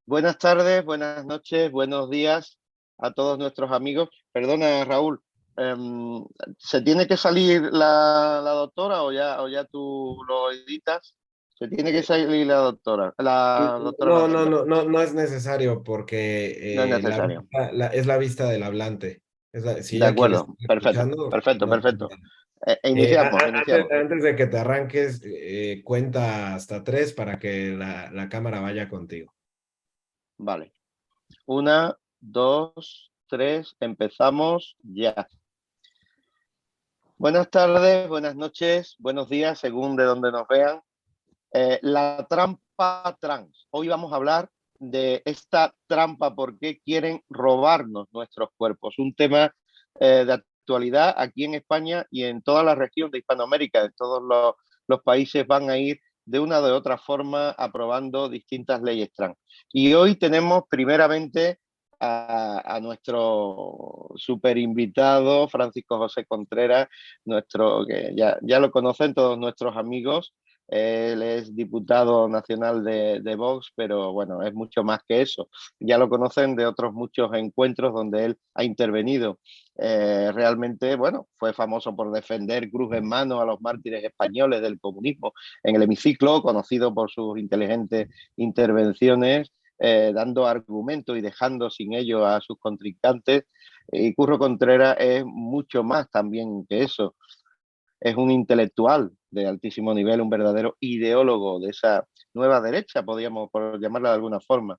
Buenas tardes, buenas noches, buenos días a todos nuestros amigos. Perdona, Raúl, em, ¿se tiene que salir la doctora o ya tú lo editas? Se tiene que salir la doctora No, no, Matilda. no, no, no es necesario No es porque necesario. es la vista del hablante. Si De ella quiere acuerdo, estar perfecto, escuchando, perfecto, no hay perfecto. problema. Iniciamos, iniciamos. Antes de que te arranques, cuenta hasta tres para que la cámara vaya contigo. Vale. Una, dos, tres, empezamos ya. Buenas tardes, buenas noches, buenos días, según de donde nos vean. La trampa trans. Hoy vamos a hablar de esta trampa, por qué quieren robarnos nuestros cuerpos. Un tema de actualidad aquí en España y en toda la región de Hispanoamérica. En todos los países van a ir de una o de otra forma aprobando distintas leyes trans. Y hoy tenemos primeramente a nuestro super invitado, Francisco José Contreras, nuestro, que ya lo conocen todos nuestros amigos. Él es diputado nacional de Vox, pero bueno, es mucho más que eso. Ya lo conocen de otros muchos encuentros donde él ha intervenido. Realmente, bueno, fue famoso por defender cruz en mano a los mártires españoles del comunismo en el hemiciclo, conocido por sus inteligentes intervenciones, dando argumentos y dejando sin ello a sus contrincantes. Y Curro Contreras es mucho más también que eso, es un intelectual de altísimo nivel, un verdadero ideólogo de esa nueva derecha, podríamos por llamarla de alguna forma.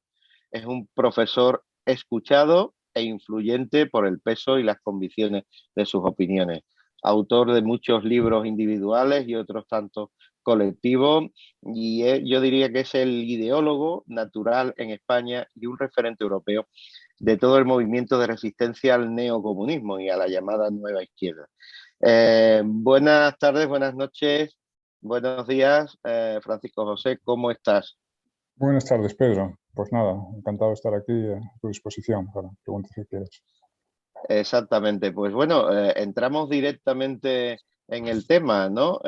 Es un profesor escuchado e influyente por el peso y las convicciones de sus opiniones. Autor de muchos libros individuales y otros tantos colectivos, y yo diría que es el ideólogo natural en España y un referente europeo de todo el movimiento de resistencia al neocomunismo y a la llamada nueva izquierda. Buenas tardes, buenas noches, buenos días, Francisco José, ¿cómo estás? Buenas tardes, Pedro. Pues nada, encantado de estar aquí a tu disposición para preguntas que quieras. Exactamente, pues bueno, entramos directamente en el tema, ¿no?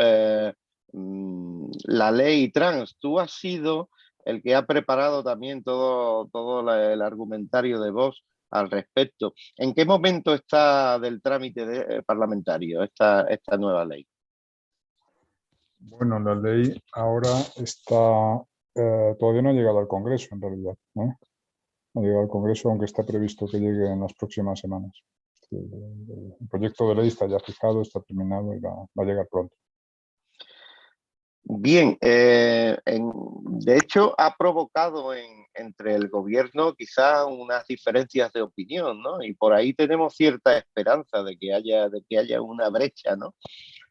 La ley trans, tú has sido el que ha preparado también todo el argumentario de Vox al respecto. ¿En qué momento está del trámite parlamentario esta nueva ley? Bueno, la ley ahora está, todavía no ha llegado al Congreso, en realidad, ¿no? No ha llegado al Congreso, aunque está previsto que llegue en las próximas semanas. El proyecto de ley está ya fijado, está terminado y va a llegar pronto. Bien, de hecho ha provocado entre el gobierno quizás unas diferencias de opinión, ¿no? Y por ahí tenemos cierta esperanza de que haya una brecha, ¿no?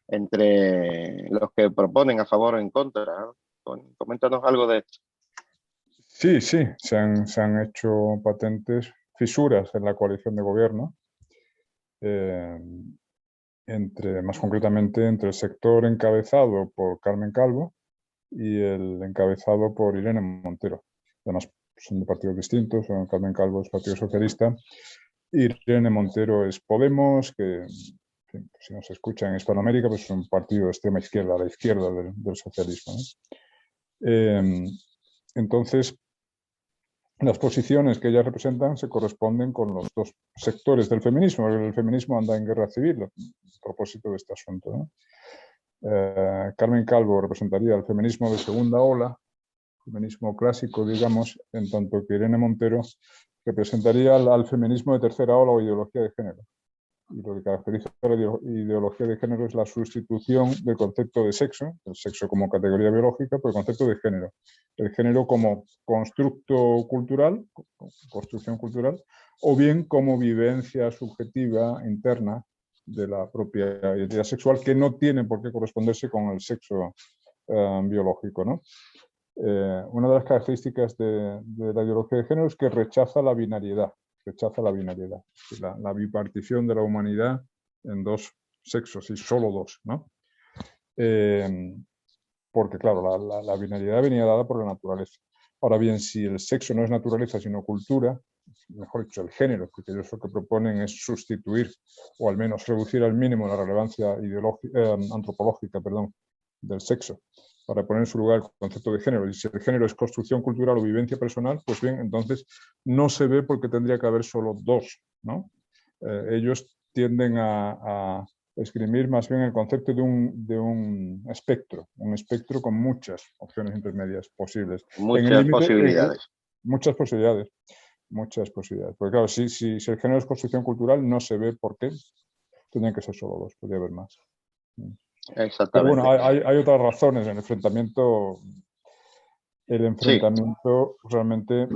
Entre los que proponen a favor o en contra, ¿no? Coméntanos algo de esto. Sí, sí, se han hecho patentes fisuras en la coalición de gobierno, eh, más concretamente entre el sector encabezado por Carmen Calvo y el encabezado por Irene Montero. Además, son de partidos distintos. Carmen Calvo es Partido Socialista. Irene Montero es Podemos, que en fin, si no se escucha en Hispanoamérica, pues es un partido de extrema izquierda, a la izquierda del socialismo, ¿no? Entonces, las posiciones que ellas representan se corresponden con los dos sectores del feminismo. El feminismo anda en guerra civil a propósito de este asunto, ¿no? Carmen Calvo representaría el feminismo de segunda ola, feminismo clásico, digamos, en tanto que Irene Montero representaría al feminismo de tercera ola o ideología de género. Y lo que caracteriza a la ideología de género es la sustitución del concepto de sexo, el sexo como categoría biológica, por el concepto de género. El género como constructo cultural, construcción cultural, o bien como vivencia subjetiva interna de la propia identidad sexual, que no tiene por qué corresponderse con el sexo biológico, ¿no? Una de las características de la ideología de género es que rechaza la binariedad, la bipartición de la humanidad en dos sexos y solo dos, ¿no? Eh, Porque, claro, la binariedad venía dada por la naturaleza. Ahora bien, si el sexo no es naturaleza sino cultura, mejor dicho, el género, porque ellos lo que proponen es sustituir o al menos reducir al mínimo la relevancia antropológica, perdón, del sexo para poner en su lugar el concepto de género. Y si el género es construcción cultural o vivencia personal, pues bien, entonces no se ve porque tendría que haber solo dos, ¿no? Ellos tienden a esgrimir más bien el concepto de un espectro con muchas opciones intermedias posibles. En el Muchas límite, posibilidades. muchas posibilidades. Muchas posibilidades. Porque claro, si el género es construcción cultural, no se ve por qué tendrían que ser solo dos, podría haber más. Pero bueno, Exactamente. hay otras razones. El enfrentamiento realmente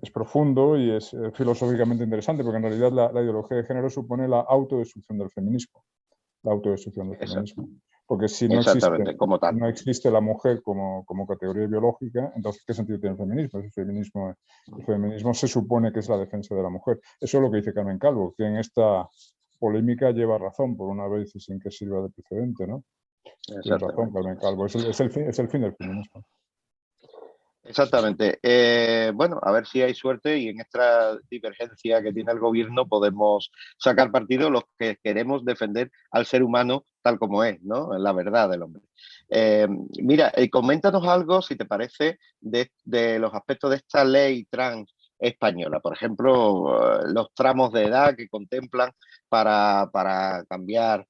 es profundo y es filosóficamente interesante, porque en realidad la ideología de género supone la autodestrucción del feminismo. La autodestrucción del feminismo. Porque si no Exactamente, como tal. no existe la mujer como categoría biológica, entonces ¿qué sentido tiene el feminismo? El feminismo se supone que es la defensa de la mujer. Eso es lo que dice Carmen Calvo, que en esta polémica lleva razón, por una vez y sin que sirva de precedente, ¿no? Tiene razón Carmen Calvo, es el fin del feminismo. Exactamente. Bueno, a ver si hay suerte y en esta divergencia que tiene el gobierno podemos sacar partido los que queremos defender al ser humano tal como es, ¿no? La verdad del hombre. Mira, coméntanos algo, si te parece, de los aspectos de esta ley trans española. Por ejemplo, los tramos de edad que contemplan para cambiarse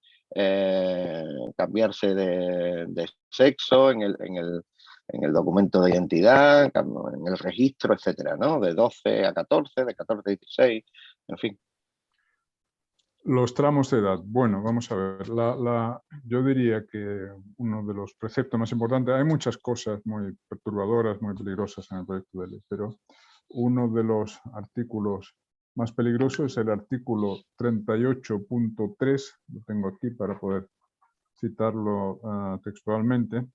de sexo en el documento de identidad, en el registro, etcétera, ¿no? De 12 a 14, de 14 a 16, en fin. Los tramos de edad. Bueno, vamos a ver. Yo diría que uno de los preceptos más importantes, hay muchas cosas muy perturbadoras, muy peligrosas en el proyecto de ley, pero uno de los artículos más peligrosos es el artículo 38.3, lo tengo aquí para poder citarlo textualmente.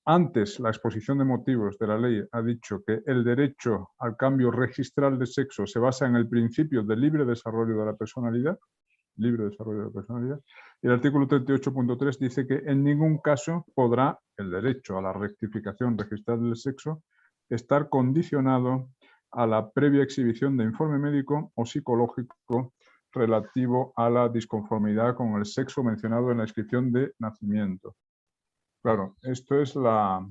Antes, la exposición de motivos de la ley ha dicho que el derecho al cambio registral de sexo se basa en el principio del libre desarrollo de la personalidad, y el artículo 38.3 dice que en ningún caso podrá el derecho a la rectificación registral del sexo estar condicionado a la previa exhibición de informe médico o psicológico relativo a la disconformidad con el sexo mencionado en la inscripción de nacimiento. Claro, esto es la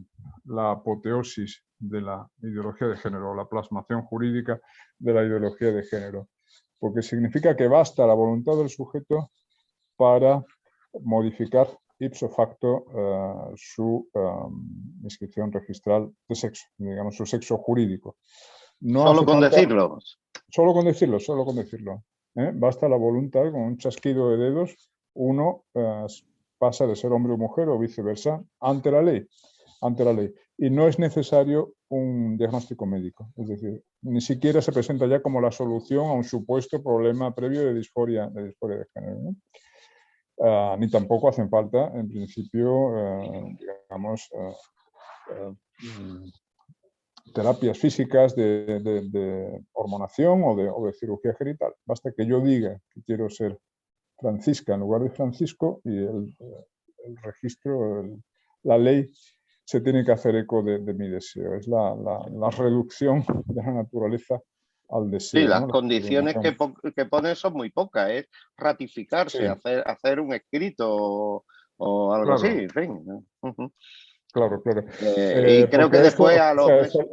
apoteosis de la ideología de género, la plasmación jurídica de la ideología de género, porque significa que basta la voluntad del sujeto para modificar ipso facto su inscripción registral de sexo, digamos su sexo jurídico. No solo hace con falta, decirlo. Solo con decirlo. Basta la voluntad, con un chasquido de dedos, uno pasa de ser hombre o mujer o viceversa ante la ley. Y no es necesario un diagnóstico médico. Es decir, ni siquiera se presenta ya como la solución a un supuesto problema previo de disforia de género, ¿no? Ni tampoco hacen falta, en principio, terapias físicas de hormonación o de cirugía genital. Basta que yo diga que quiero ser Francisca en lugar de Francisco y el registro, la ley se tiene que hacer eco de mi deseo. Es la reducción de la naturaleza al deseo. Sí, las ¿no? condiciones que pone son muy pocas, es ratificarse, Sí. hacer un escrito o algo así, en fin. Claro. Y creo que Porque después a los meses...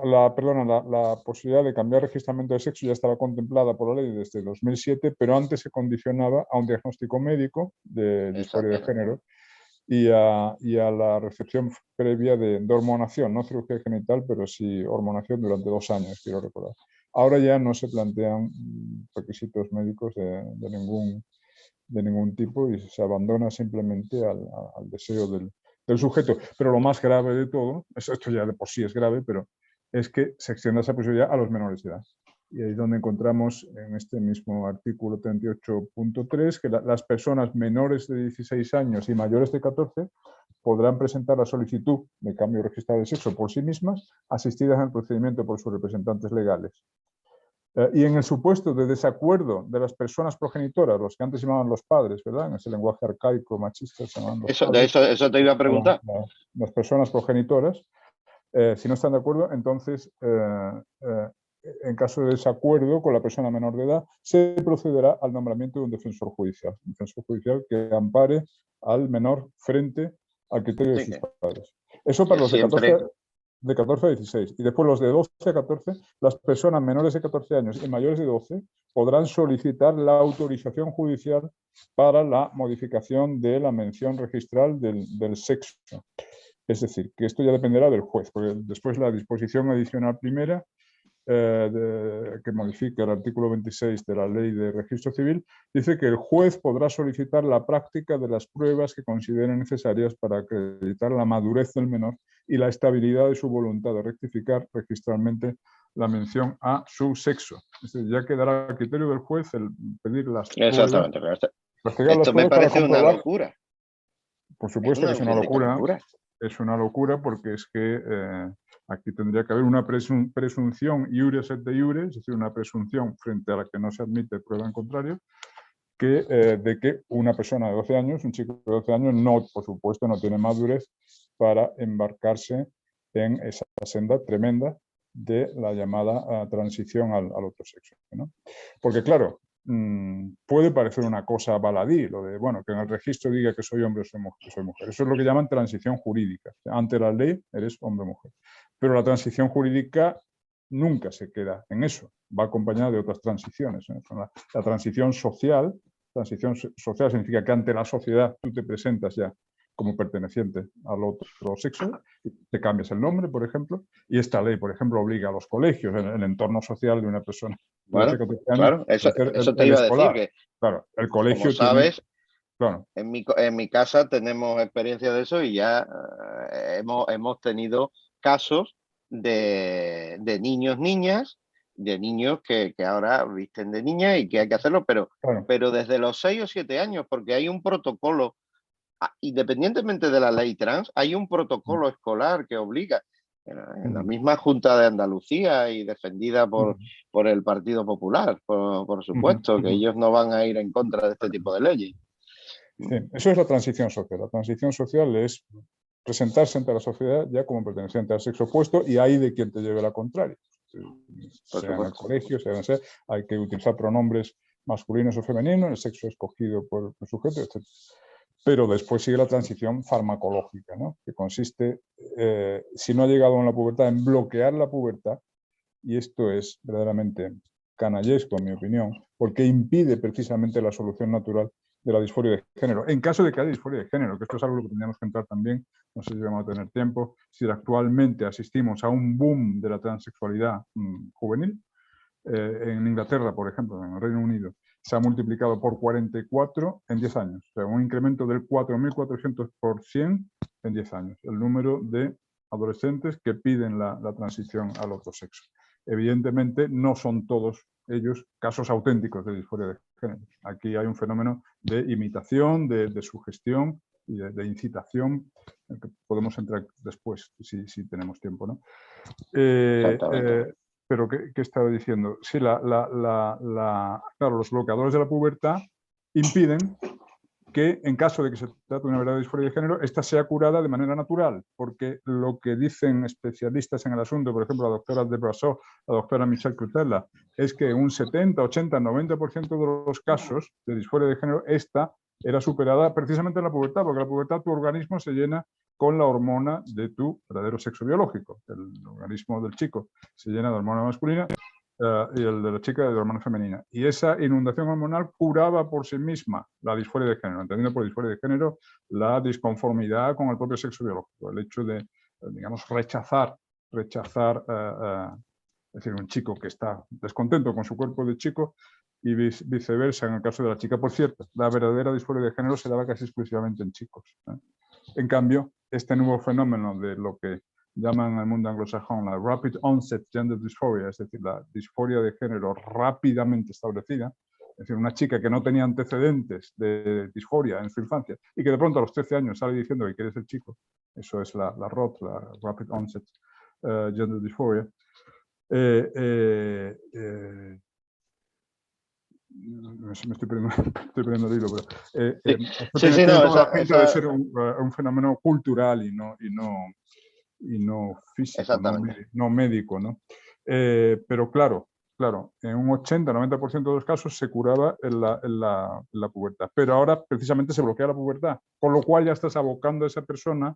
la posibilidad de cambiar registramiento de sexo ya estaba contemplada por la ley desde 2007, pero antes se condicionaba a un diagnóstico médico de disforia de género y a la recepción previa de hormonación, no cirugía genital, pero sí hormonación durante 2 años, quiero recordar. Ahora ya no se plantean requisitos médicos de ningún tipo y se abandona simplemente al deseo del sujeto. Pero lo más grave de todo, esto ya de por sí es grave, pero es que se extienda esa posibilidad a los menores de edad. Y ahí es donde encontramos en este mismo artículo 38.3 que las personas menores de 16 años y mayores de 14 podrán presentar la solicitud de cambio registral de sexo por sí mismas, asistidas en el procedimiento por sus representantes legales. Y en el supuesto de desacuerdo de las personas progenitoras, los que antes se llamaban los padres, ¿verdad? En ese lenguaje arcaico, machista, se llamaban los padres. Eso te iba a preguntar. Las personas progenitoras, si no están de acuerdo, entonces, en caso de desacuerdo con la persona menor de edad, se procederá al nombramiento de un defensor judicial que ampare al menor frente al criterio de Sí, sus padres. Eso para los siempre... de 14 a 16. Y después los de 12 a 14, las personas menores de 14 años y mayores de 12 podrán solicitar la autorización judicial para la modificación de la mención registral del sexo. Es decir, que esto ya dependerá del juez, porque después la disposición adicional primera, que modifica el artículo 26 de la Ley de Registro Civil, dice que el juez podrá solicitar la práctica de las pruebas que considere necesarias para acreditar la madurez del menor y la estabilidad de su voluntad de rectificar registralmente la mención a su sexo. Es decir, ya quedará a criterio del juez el pedir las pruebas. Exactamente. Esto Me parece una locura. Por supuesto que es una locura. Locura. Es una locura porque es que aquí tendría que haber una presunción iuris et de iure, es decir, una presunción frente a la que no se admite prueba en contrario, de que una persona de 12 años, un chico de 12 años, no, por supuesto, no tiene madurez para embarcarse en esa senda tremenda de la llamada transición al otro sexo, ¿no? Porque claro, puede parecer una cosa baladí, lo de, bueno, que en el registro diga que soy hombre o soy mujer. Eso es lo que llaman transición jurídica. Ante la ley eres hombre o mujer. Pero la transición jurídica nunca se queda en eso. Va acompañada de otras transiciones, ¿eh? La transición social significa que ante la sociedad tú te presentas ya como perteneciente al otro sexo, te cambias el nombre, por ejemplo, y esta ley, por ejemplo, obliga a los colegios, en el entorno social de una persona. Bueno, claro, eso te iba a decir, que claro, el colegio como sabes, claro. en mi casa tenemos experiencia de eso y ya hemos tenido casos de niños, niñas, de niños que ahora visten de niña y que hay que hacerlo, pero desde los 6 o 7 años, porque hay un protocolo, independientemente de la ley trans, hay un protocolo escolar que obliga. En la misma Junta de Andalucía y defendida por el Partido Popular, por supuesto, que ellos no van a ir en contra de este tipo de leyes. Sí, eso es la transición social. La transición social es presentarse ante la sociedad ya como perteneciente al sexo opuesto y ahí de quien te lleve la contraria. Sea en el colegio, hay que utilizar pronombres masculinos o femeninos, el sexo escogido por el sujeto, etc. Pero después sigue la transición farmacológica, ¿no? Que consiste, si no ha llegado a la pubertad, en bloquear la pubertad, y esto es verdaderamente canallesco, en mi opinión, porque impide precisamente la solución natural de la disforia de género. En caso de que haya disforia de género, que esto es algo que tendríamos que entrar también, no sé si vamos a tener tiempo, si actualmente asistimos a un boom de la transexualidad juvenil. En Inglaterra, por ejemplo, en el Reino Unido, se ha multiplicado por 44 en 10 años. O sea, un incremento del 4.400% en 10 años. El número de adolescentes que piden la transición al otro sexo. Evidentemente, no son todos ellos casos auténticos de disforia de género. Aquí hay un fenómeno de imitación, de sugestión y de incitación, en que podemos entrar después, si tenemos tiempo, ¿no? Pero, ¿qué estaba diciendo? Sí, claro, los bloqueadores de la pubertad impiden que, en caso de que se trate de una verdadera disforia de género, esta sea curada de manera natural, porque lo que dicen especialistas en el asunto, por ejemplo, la doctora de Brassot, la doctora Michelle Crutella, es que un 70, 80, 90% de los casos de disforia de género, esta era superada precisamente en la pubertad, porque en la pubertad tu organismo se llena con la hormona de tu verdadero sexo biológico. El organismo del chico se llena de hormona masculina y el de la chica de hormona femenina. Y esa inundación hormonal curaba por sí misma la disforia de género, entendiendo por disforia de género la disconformidad con el propio sexo biológico, el hecho de, digamos, rechazar, es decir, un chico que está descontento con su cuerpo de chico y viceversa en el caso de la chica. Por cierto, la verdadera disforia de género se daba casi exclusivamente en chicos, ¿eh? En cambio, este nuevo fenómeno de lo que llaman en el mundo anglosajón la Rapid Onset Gender Dysphoria, es decir, la disforia de género rápidamente establecida, es decir, una chica que no tenía antecedentes de disforia en su infancia y que de pronto a los 13 años sale diciendo que quiere ser chico, eso es la ROT, la Rapid Onset Gender Dysphoria. Me estoy perdiendo el hilo, pero tiene toda la pinta de ser un fenómeno cultural y no físico, no médico, ¿no? Pero claro, claro, en un 80-90% de los casos se curaba en la pubertad. Pero ahora precisamente se bloquea la pubertad, con lo cual ya estás abocando a esa persona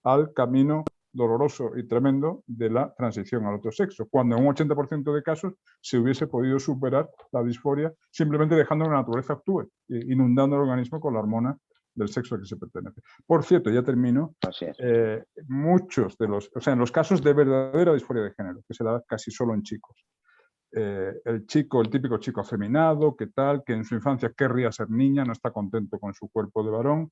al camino doloroso y tremendo de la transición al otro sexo, cuando en un 80% de casos se hubiese podido superar la disforia simplemente dejando que la naturaleza actúe, inundando el organismo con la hormona del sexo al que se pertenece. Por cierto, ya termino, Así es. muchos de los, o sea, en los casos de verdadera disforia de género, que se da casi solo en chicos, el típico chico afeminado, que tal, que en su infancia querría ser niña, no está contento con su cuerpo de varón,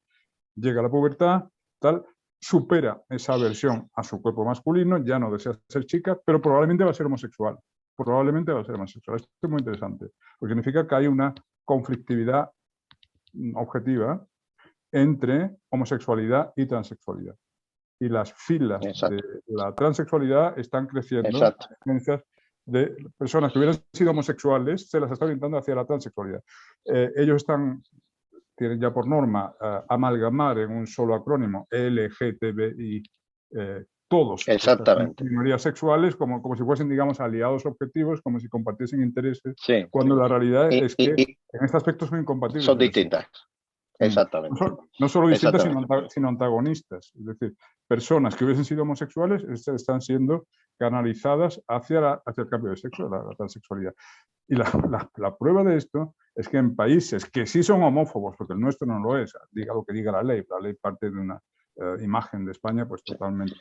llega a la pubertad, tal, supera esa aversión a su cuerpo masculino, ya no desea ser chica, pero probablemente va a ser homosexual. Probablemente va a ser homosexual. Esto es muy interesante, porque significa que hay una conflictividad objetiva entre homosexualidad y transexualidad. Y las filas Exacto. de la transexualidad están creciendo. Exacto. De personas que hubieran sido homosexuales se las está orientando hacia la transexualidad. Ellos tienen ya por norma amalgamar en un solo acrónimo LGTBI todos Exactamente. minorías sexuales como si fuesen, digamos, aliados objetivos, como si compartiesen intereses, Sí. cuando la realidad Y, es que y en este aspecto son incompatibles. son distintas. Exactamente. No solo distintas, Exactamente. sino antagonistas. Es decir, personas que hubiesen sido homosexuales están siendo canalizadas hacia el cambio de sexo, la transexualidad. Y la prueba de esto es que en países que sí son homófobos, porque el nuestro no lo es, diga lo que diga la ley parte de una imagen de España pues totalmente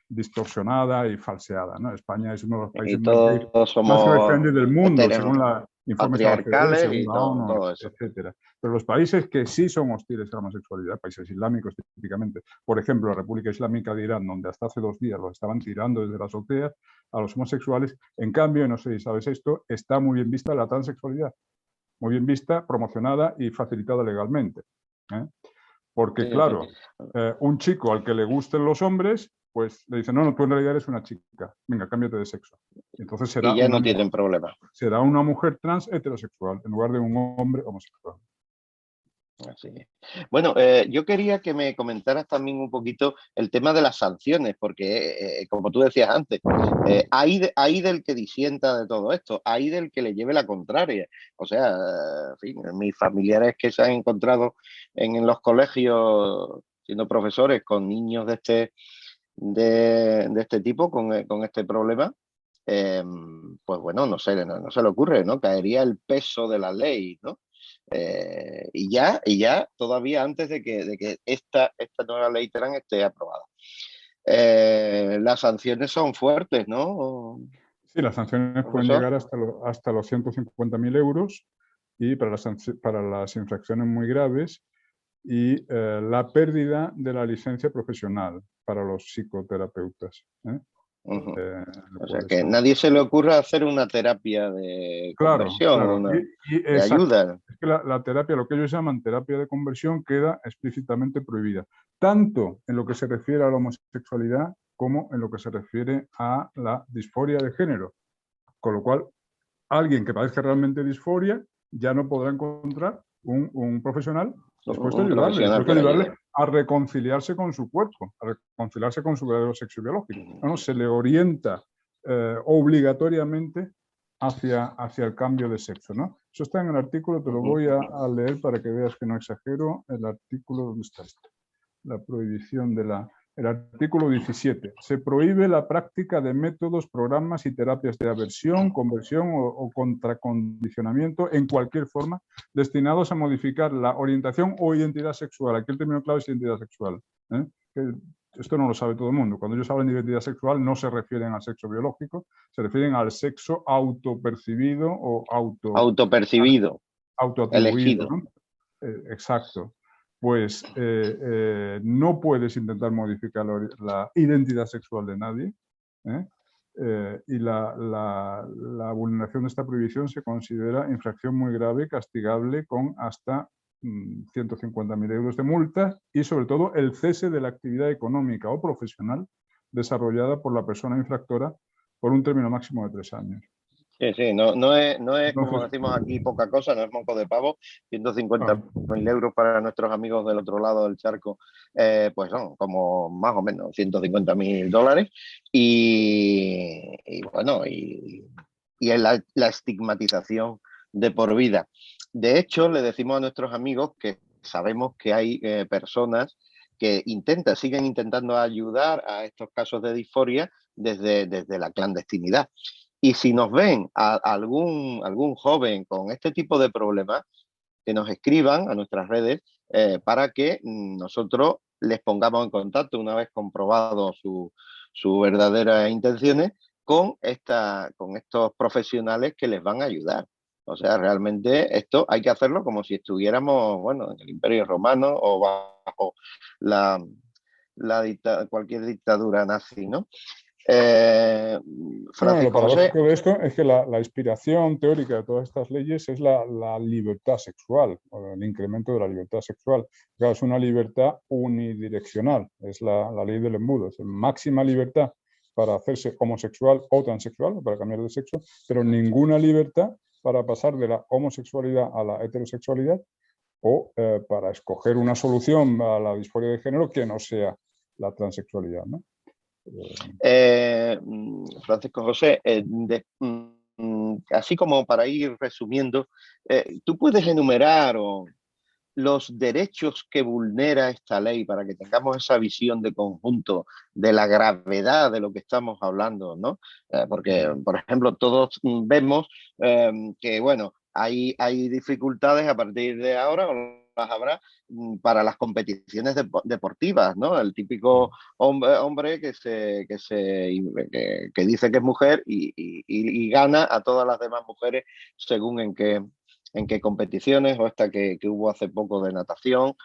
distorsionada y falseada, ¿no? España es uno de los países Y todos más somos friendly del mundo, según la informes de la OCDE, patriarcales según y la ONU, todo eso. etcétera. Pero los países que sí son hostiles a la homosexualidad, países islámicos típicamente, por ejemplo, la República Islámica de Irán, donde hasta hace 2 días los estaban tirando desde las azoteas a los homosexuales, en cambio, no sé si sabes esto, está muy bien vista la transexualidad, muy bien vista, promocionada y facilitada legalmente. Porque, Sí, claro, sí. un chico al que le gusten los hombres, pues le dicen, no, tú en realidad eres una chica, venga, cámbiate de sexo. Entonces Y ya no tienen problema. será una mujer trans heterosexual en lugar de un hombre homosexual. Así es. Bueno, yo quería que me comentaras también un poquito el tema de las sanciones, porque como tú decías antes, hay del que disienta de todo esto, hay del que le lleve la contraria. O sea, en fin, mis familiares que se han encontrado en los colegios siendo profesores con niños de este tipo, con este problema, pues bueno, no se le ocurre, ¿no? Caería el peso de la ley, ¿no? Y ya todavía antes de que esta nueva ley trans esté aprobada. Las sanciones son fuertes, ¿no? Sí, las sanciones pueden Profesor. llegar hasta los 150.000 euros y para las infracciones muy graves y la pérdida de la licencia profesional para los psicoterapeutas. Uh-huh. O sea, Puede que ser. nadie se le ocurra hacer una terapia de Claro, conversión, claro. de ayuda. Es que la terapia, lo que ellos llaman terapia de conversión, queda explícitamente prohibida, tanto en lo que se refiere a la homosexualidad como en lo que se refiere a la disforia de género. Con lo cual, alguien que padezca realmente disforia ya no podrá encontrar un profesional dispuesto a Un profesional que le ayudarle ayude. a reconciliarse con su cuerpo, a reconciliarse con su verdadero sexo biológico. No, se le orienta obligatoriamente hacia el cambio de sexo, ¿no? Eso está en el artículo, te lo voy a leer para que veas que no exagero. El artículo, ¿dónde está esto? La prohibición de el artículo 17. Se prohíbe la práctica de métodos, programas y terapias de aversión, conversión o contracondicionamiento en cualquier forma destinados a modificar la orientación o identidad sexual. Aquí el término clave es identidad sexual. Esto no lo sabe todo el mundo. Cuando ellos hablan de identidad sexual no se refieren al sexo biológico, se refieren al sexo autopercibido o Autopercibido, autoatribuido, elegido. ¿no? Exacto. Pues no puedes intentar modificar la identidad sexual de nadie, y la vulneración de esta prohibición se considera infracción muy grave, castigable con hasta 150.000 euros de multa y sobre todo el cese de la actividad económica o profesional desarrollada por la persona infractora por un término máximo de 3 años. Sí, no es Entonces, como decimos aquí poca cosa, no es moco de pavo. 150.000 euros para nuestros amigos del otro lado del charco, pues son como más o menos $150.000. Y bueno, y y es la estigmatización de por vida. De hecho, le decimos a nuestros amigos que sabemos que hay personas que siguen intentando ayudar a estos casos de disforia desde la clandestinidad. Y si nos ven a algún joven con este tipo de problemas, que nos escriban a nuestras redes para que nosotros les pongamos en contacto una vez comprobado su verdaderas intenciones con estos profesionales que les van a ayudar. O sea, realmente esto hay que hacerlo como si estuviéramos, bueno, en el Imperio Romano o bajo cualquier dictadura nazi, ¿no? Bueno, lo Francisco José. paradójico de esto es que la inspiración teórica de todas estas leyes es la libertad sexual, o el incremento de la libertad sexual. Claro, es una libertad unidireccional, es la ley del embudo, es máxima libertad para hacerse homosexual o transexual, para cambiar de sexo, pero ninguna libertad para pasar de la homosexualidad a la heterosexualidad o para escoger una solución a la disforia de género que no sea la transexualidad, ¿no? Francisco José, así como para ir resumiendo, ¿tú puedes enumerar los derechos que vulnera esta ley para que tengamos esa visión de conjunto de la gravedad de lo que estamos hablando, ¿no? Porque, por ejemplo, todos vemos que, bueno, hay dificultades a partir de ahora, o las habrá, para las competiciones deportivas, ¿no? El típico hombre que dice que es mujer y gana a todas las demás mujeres según en qué competiciones, o esta que hubo hace poco de natación.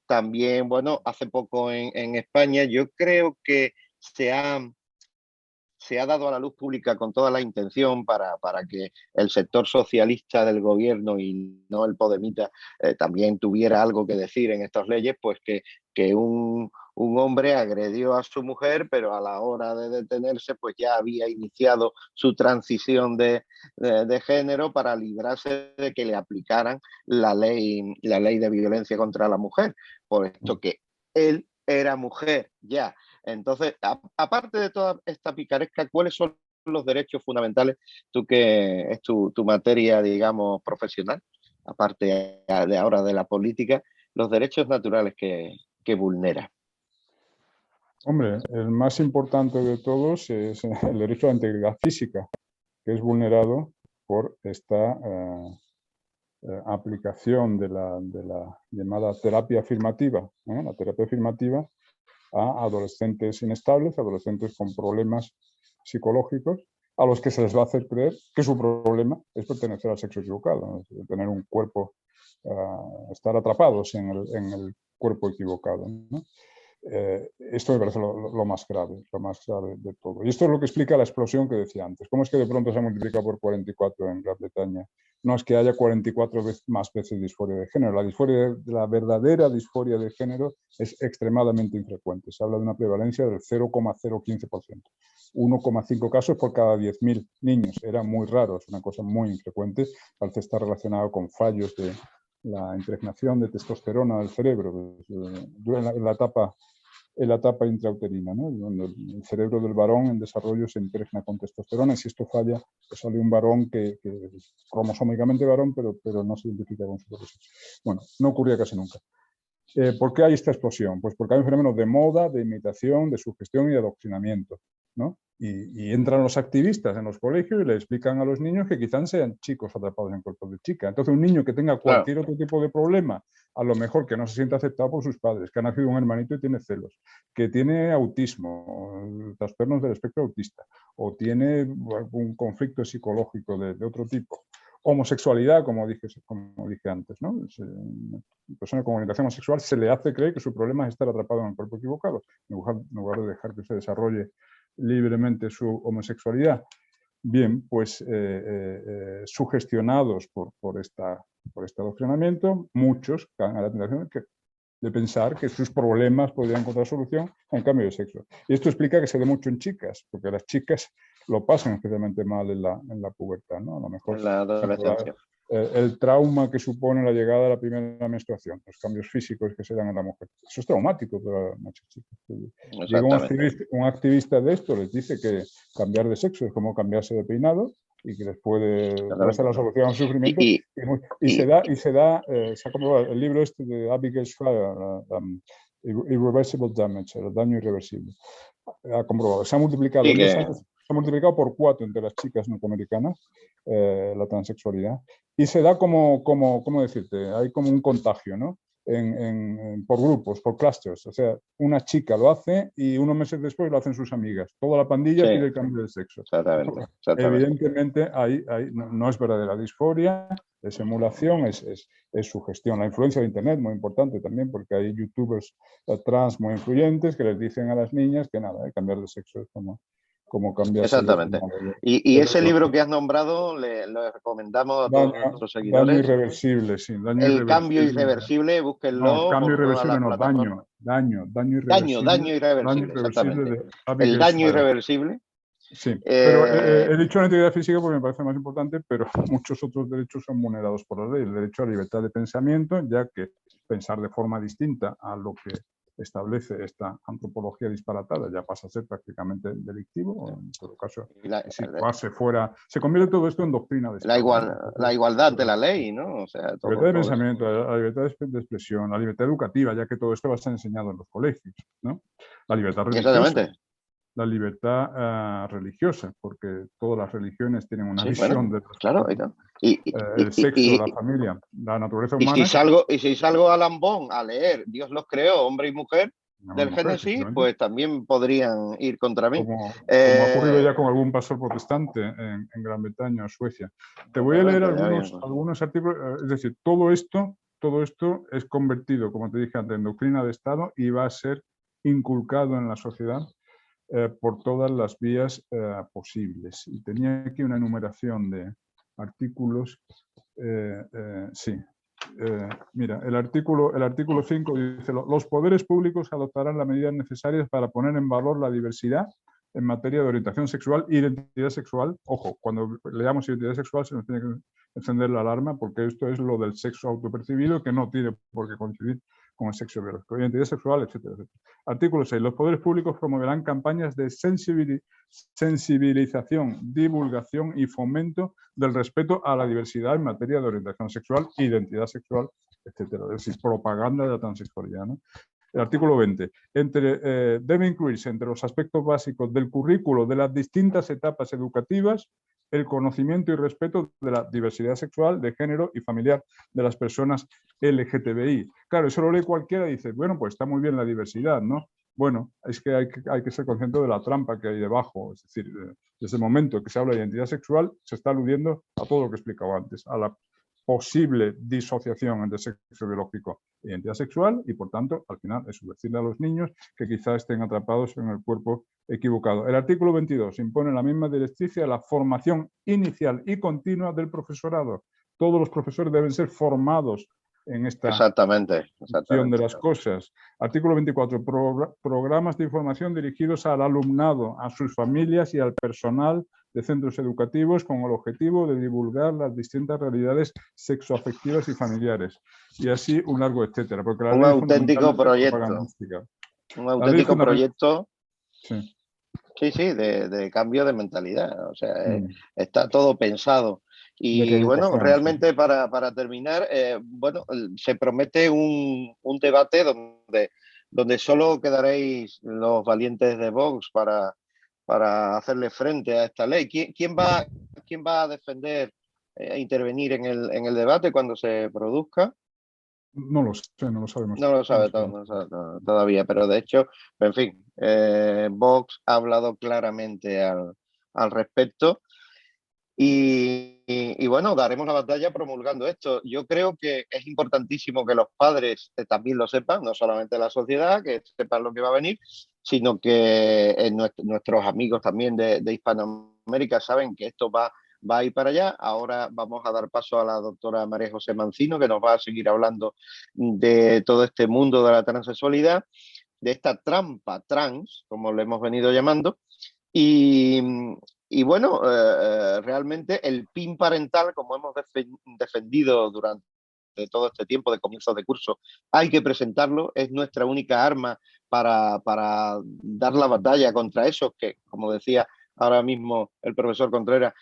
También, bueno, hace poco en España, yo creo que se ha dado a la luz pública con toda la intención para que el sector socialista del gobierno y no el podemita también tuviera algo que decir en estas leyes, pues que un hombre agredió a su mujer, pero a la hora de detenerse pues ya había iniciado su transición de género para librarse de que le aplicaran la ley de violencia contra la mujer, puesto que él era mujer ya. Entonces, aparte de toda esta picaresca, ¿cuáles son los derechos fundamentales? Tú que es tu materia, digamos, profesional, aparte de ahora de la política, los derechos naturales que vulnera. Hombre, el más importante de todos es el derecho a la integridad física, que es vulnerado por esta aplicación de la llamada terapia afirmativa, ¿no? La terapia afirmativa a adolescentes inestables, adolescentes con problemas psicológicos, a los que se les va a hacer creer que su problema es pertenecer al sexo equivocado, ¿no? Tener un cuerpo, estar atrapados en el cuerpo equivocado, ¿no? Esto me parece lo más grave de todo. Y esto es lo que explica la explosión que decía antes. ¿Cómo es que de pronto se multiplica por 44 en Gran Bretaña? No es que haya 44 más veces disforia de género. La verdadera disforia de género es extremadamente infrecuente. Se habla de una prevalencia del 0,015%. 1,5 casos por cada 10.000 niños. Era muy raro, es una cosa muy infrecuente. Parece estar relacionado con fallos de la impregnación de testosterona del cerebro en la etapa intrauterina, ¿no? Donde el cerebro del varón en desarrollo se impregna con testosterona, y si esto falla, pues sale un varón que es cromosómicamente varón, pero no se identifica con su propio sexo. Bueno, no ocurría casi nunca. ¿Por qué hay esta explosión? Pues porque hay un fenómeno de moda, de imitación, de sugestión y de adoctrinamiento, ¿no? Y entran los activistas en los colegios y le explican a los niños que quizás sean chicos atrapados en cuerpos de chica. Entonces, un niño que tenga cualquier otro tipo de problema, a lo mejor que no se siente aceptado por sus padres, que ha nacido un hermanito y tiene celos, que tiene autismo, trastornos del espectro autista, o tiene algún conflicto psicológico de otro tipo, homosexualidad, como dije antes, ¿no? Persona con orientación homosexual se le hace creer que su problema es estar atrapado en el cuerpo equivocado, en lugar de dejar que se desarrolle libremente su homosexualidad. Bien, pues sugestionados por este adoctrinamiento, muchos caen a la tentación de pensar que sus problemas podrían encontrar solución en cambio de sexo. Y esto explica que se dé mucho en chicas, porque las chicas lo pasan especialmente mal en la pubertad, ¿no? A lo mejor en la adolescencia. el trauma que supone la llegada de la primera menstruación, los cambios físicos que se dan en la mujer. Eso es traumático para muchas chicas. Llega un activista de esto, les dice que cambiar de sexo es como cambiarse de peinado y que les puede ser la solución al sufrimiento. Se ha comprobado el libro este de Abigail Shrier, Irreversible Damage, el daño irreversible. Ha comprobado, se ha multiplicado en 2 años, se ha multiplicado por 4 entre las chicas norteamericanas la transexualidad, y se da ¿cómo decirte? Hay como un contagio, ¿no? Por grupos, por clusters. O sea, una chica lo hace y unos meses después lo hacen sus amigas. Toda la pandilla pide el cambio de sexo. Exactamente. Evidentemente, no es verdadera disforia, es emulación, es sugestión. La influencia de Internet, muy importante también, porque hay youtubers trans muy influyentes que les dicen a las niñas que nada, cambiar de sexo es como cambiarse. Exactamente. Y ese libro que has nombrado lo recomendamos a todos nuestros seguidores. Daño irreversible, sí. Cambio irreversible, búsquenlo. No, cambio irreversible no, daño irreversible. Daño irreversible, exactamente. El daño irreversible. Sí, pero he dicho la integridad física porque me parece más importante, pero muchos otros derechos son vulnerados por la ley. El derecho a la libertad de pensamiento, ya que pensar de forma distinta a lo que establece esta antropología disparatada ya pasa a ser prácticamente delictivo, en todo caso, se convierte todo esto en doctrina de Estado. La igualdad de la ley, ¿no? O sea, la libertad de pensamiento, la libertad de expresión, la libertad educativa, ya que todo esto va a ser enseñado en los colegios, ¿no? La libertad religiosa. Exactamente. La libertad religiosa, porque todas las religiones tienen una visión de claro, el sexo, la familia, la naturaleza humana. Y si salgo a Lambón a leer Dios los creó, hombre y mujer, del Génesis, pues también podrían ir contra mí. Como ha ocurrido ya con algún pastor protestante en Gran Bretaña o Suecia. Te voy a leer algunos artículos, es decir, todo esto es convertido, como te dije antes, en doctrina de Estado y va a ser inculcado en la sociedad por todas las vías posibles. Y tenía aquí una enumeración de artículos. Mira, el artículo 5 dice: los poderes públicos adoptarán las medidas necesarias para poner en valor la diversidad en materia de orientación sexual e identidad sexual. Ojo, cuando leamos identidad sexual se nos tiene que encender la alarma, porque esto es lo del sexo autopercibido, que no tiene por qué coincidir con el sexo biológico, identidad sexual, etcétera, etcétera. Artículo 6. Los poderes públicos promoverán campañas de sensibilización, divulgación y fomento del respeto a la diversidad en materia de orientación sexual, identidad sexual, etcétera. Es decir, propaganda de la transexualidad, ¿no? El artículo 20. Debe incluirse entre los aspectos básicos del currículo de las distintas etapas educativas el conocimiento y respeto de la diversidad sexual, de género y familiar de las personas LGTBI. Claro, eso lo lee cualquiera y dice, bueno, pues está muy bien la diversidad, ¿no? Bueno, es que hay que ser consciente de la trampa que hay debajo. Es decir, desde el momento que se habla de identidad sexual, se está aludiendo a todo lo que he explicado antes, a la posible disociación entre sexo biológico e identidad sexual, y por tanto, al final, es decirle a los niños que quizá estén atrapados en el cuerpo equivocado. El artículo 22 impone la misma directriz a la formación inicial y continua del profesorado. Todos los profesores deben ser formados en esta visión de las cosas. Artículo 24. Programas de información dirigidos al alumnado, a sus familias y al personal de centros educativos con el objetivo de divulgar las distintas realidades sexoafectivas y familiares. Y así un largo etcétera. Porque un auténtico proyecto. Un auténtico proyecto. Sí, de cambio de mentalidad. O sea, está todo pensado. Y bueno, realmente para terminar, se promete un debate donde solo quedaréis los valientes de Vox para hacerle frente a esta ley. ¿Quién va a defender e intervenir en el debate cuando se produzca? No lo sé, no lo sabemos. No lo sabe todavía, pero de hecho, en fin, Vox ha hablado claramente al respecto. Y bueno, daremos la batalla promulgando esto. Yo creo que es importantísimo que los padres también lo sepan, no solamente la sociedad, que sepan lo que va a venir, sino que nuestros amigos también de Hispanoamérica saben que esto va a ir para allá. Ahora vamos a dar paso a la doctora María José Mancino, que nos va a seguir hablando de todo este mundo de la transexualidad, de esta trampa trans, como le hemos venido llamando. Y Y bueno, realmente el PIN parental, como hemos defendido durante todo este tiempo de comienzos de curso, hay que presentarlo, es nuestra única arma para dar la batalla contra esos que, como decía ahora mismo el profesor Contreras,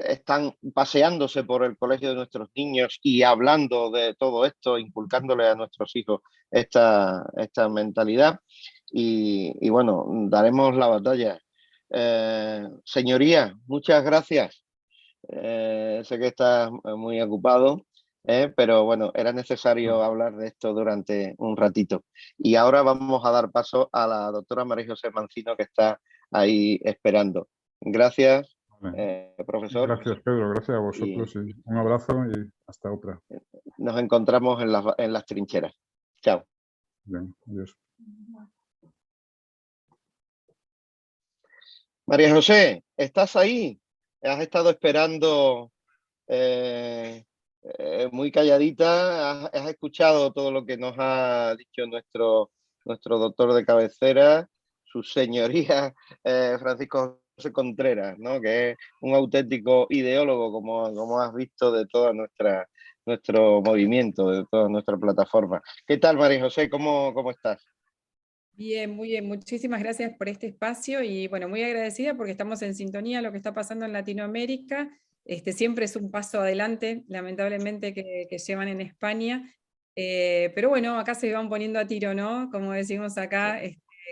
están paseándose por el colegio de nuestros niños y hablando de todo esto, inculcándole a nuestros hijos esta mentalidad. Y bueno, daremos la batalla. Señoría, muchas gracias. Sé que estás muy ocupado, pero bueno, era necesario hablar de esto durante un ratito. Y ahora vamos a dar paso a la doctora María José Mancino, que está ahí esperando. Gracias, profesor. Gracias, Pedro. Gracias a vosotros. Y un abrazo y hasta otra. Nos encontramos en las trincheras. Chao. Bien, adiós. María José, ¿estás ahí? Has estado esperando muy calladita. Has escuchado todo lo que nos ha dicho nuestro doctor de cabecera, su señoría Francisco José Contreras, ¿no? Que es un auténtico ideólogo, como has visto, de todo nuestro movimiento, de toda nuestra plataforma. ¿Qué tal, María José? ¿Cómo estás? Bien, muy bien. Muchísimas gracias por este espacio y bueno, muy agradecida porque estamos en sintonía lo que está pasando en Latinoamérica. Siempre es un paso adelante, lamentablemente, que llevan en España. Pero bueno, acá se van poniendo a tiro, ¿no? Como decimos acá,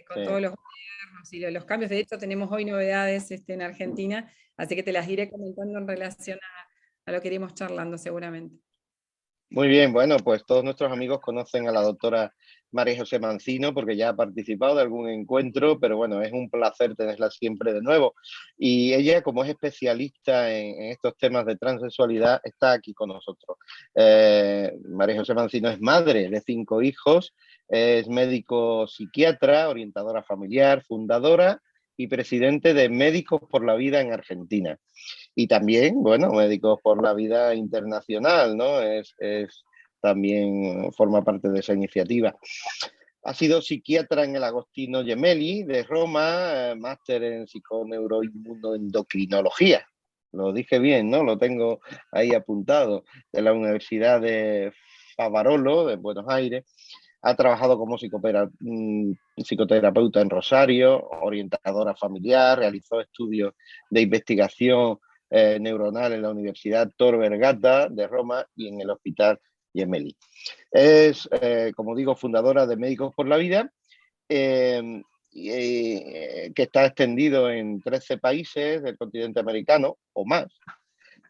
con Sí. todos los gobiernos y los cambios. De hecho, tenemos hoy novedades en Argentina, así que te las iré comentando en relación a lo que iremos charlando seguramente. Muy bien, bueno, pues todos nuestros amigos conocen a la doctora María José Mancino porque ya ha participado de algún encuentro, pero bueno, es un placer tenerla siempre de nuevo. Y ella, como es especialista en estos temas de transexualidad, está aquí con nosotros. María José Mancino es madre de 5 hijos, es médico psiquiatra, orientadora familiar, fundadora y presidente de Médicos por la Vida en Argentina. Y también, bueno, Médicos por la Vida Internacional, ¿no? También forma parte de esa iniciativa. Ha sido psiquiatra en el Agostino Gemelli de Roma, máster en psiconeuroinmunoendocrinología. Lo dije bien, ¿no? Lo tengo ahí apuntado, de la Universidad de Favarolo, de Buenos Aires. Ha trabajado como psicoterapeuta en Rosario, orientadora familiar, realizó estudios de investigación neuronal en la Universidad Tor Vergata de Roma y en el Hospital Gemelli. Es, como digo, fundadora de Médicos por la Vida, que está extendido en 13 países del continente americano o más,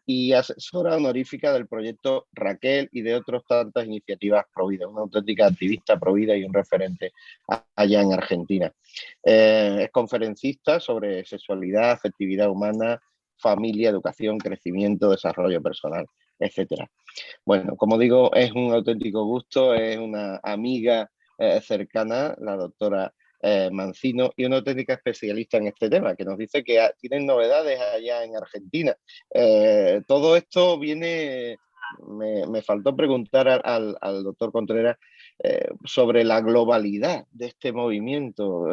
y asesora honorífica del proyecto Raquel y de otras tantas iniciativas Provida, una auténtica activista Provida y un referente allá en Argentina. Es conferencista sobre sexualidad, afectividad humana, familia, educación, crecimiento, desarrollo personal, etcétera. Bueno, como digo, es un auténtico gusto, es una amiga cercana, la doctora Mancino, y una auténtica especialista en este tema, que nos dice que tienen novedades allá en Argentina. Todo esto viene, me faltó preguntar al doctor Contreras sobre la globalidad de este movimiento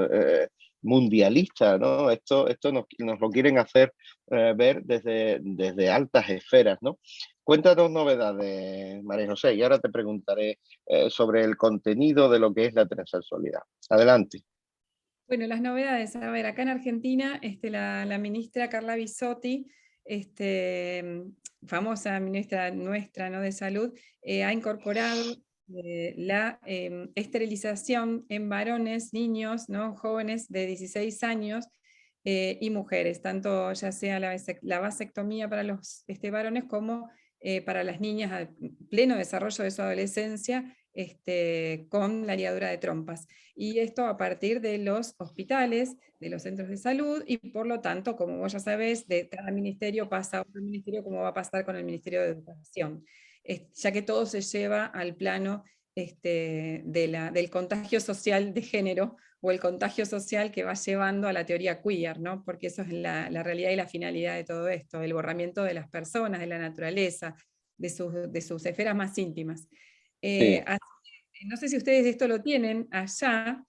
mundialista, ¿no? Esto nos lo quieren hacer ver desde altas esferas, ¿no? Cuéntanos novedades, María José, y ahora te preguntaré sobre el contenido de lo que es la transexualidad. Adelante. Bueno, las novedades, a ver, acá en Argentina, la ministra Carla Bisotti, famosa ministra nuestra, ¿no?, de Salud, ha incorporado la esterilización en varones, niños, ¿no?, jóvenes de 16 años y mujeres, tanto ya sea la vasectomía para los varones como para las niñas a pleno desarrollo de su adolescencia, con la ligadura de trompas. Y esto a partir de los hospitales, de los centros de salud, y por lo tanto, como vos ya sabés, de cada ministerio pasa a otro ministerio, como va a pasar con el Ministerio de Educación, ya que todo se lleva al plano del contagio social de género, o el contagio social que va llevando a la teoría queer, ¿no? Porque eso es la realidad y la finalidad de todo esto, el borramiento de las personas, de la naturaleza, de sus esferas más íntimas. Sí. No sé si ustedes esto lo tienen allá,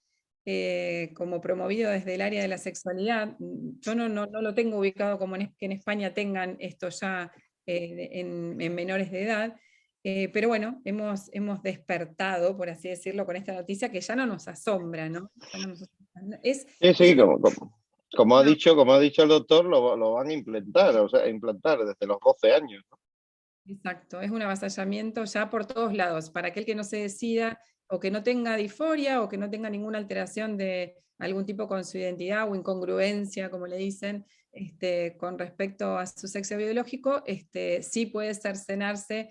como promovido desde el área de la sexualidad. Yo no lo tengo ubicado como que en España tengan esto ya en menores de edad, pero bueno, hemos despertado, por así decirlo, con esta noticia que ya no nos asombra, ¿no? Ya no nos asombra. Sí, sí, como ha una- dicho el doctor, lo van a implantar, o sea, implantar desde los 12 años, ¿no? Exacto, es un avasallamiento ya por todos lados. Para aquel que no se decida o que no tenga disforia o que no tenga ninguna alteración de algún tipo con su identidad o incongruencia, como le dicen, con respecto a su sexo biológico, sí puede cercenarse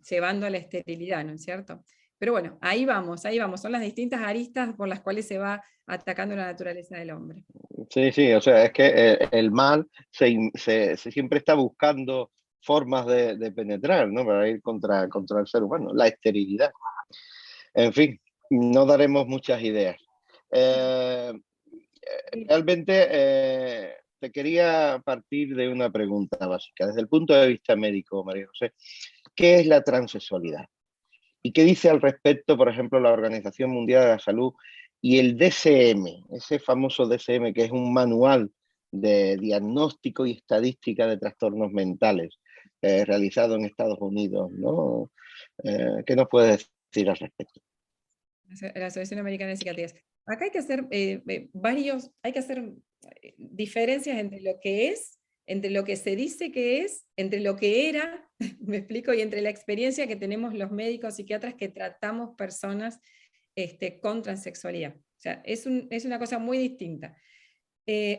llevando a la esterilidad, ¿no es cierto? Pero bueno, ahí vamos, son las distintas aristas por las cuales se va atacando la naturaleza del hombre. Sí, sí, o sea, es que el mal se siempre está buscando formas de penetrar, ¿no? Para ir contra el ser humano, la esterilidad. En fin, no daremos muchas ideas. Eh, Realmente te quería partir de una pregunta básica. Desde el punto de vista médico, María José, ¿qué es la transexualidad? ¿Y qué dice al respecto, por ejemplo, la Organización Mundial de la Salud y el DSM, ese famoso DSM que es un manual de diagnóstico y estadística de trastornos mentales realizado en Estados Unidos, ¿no? ¿Qué nos puedes decir al respecto? La Asociación Americana de Psiquiatría. Acá hay que hacer diferencias entre lo que es, entre lo que se dice que es, entre lo que era, me explico, y entre la experiencia que tenemos los médicos psiquiatras que tratamos personas con transexualidad. O sea, es una cosa muy distinta.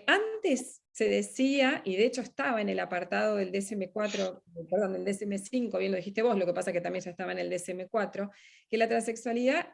Antes se decía, y de hecho estaba en el apartado del DSM-4, perdón, del DSM-5, bien lo dijiste vos, lo que pasa que también ya estaba en el DSM-4, que la transexualidad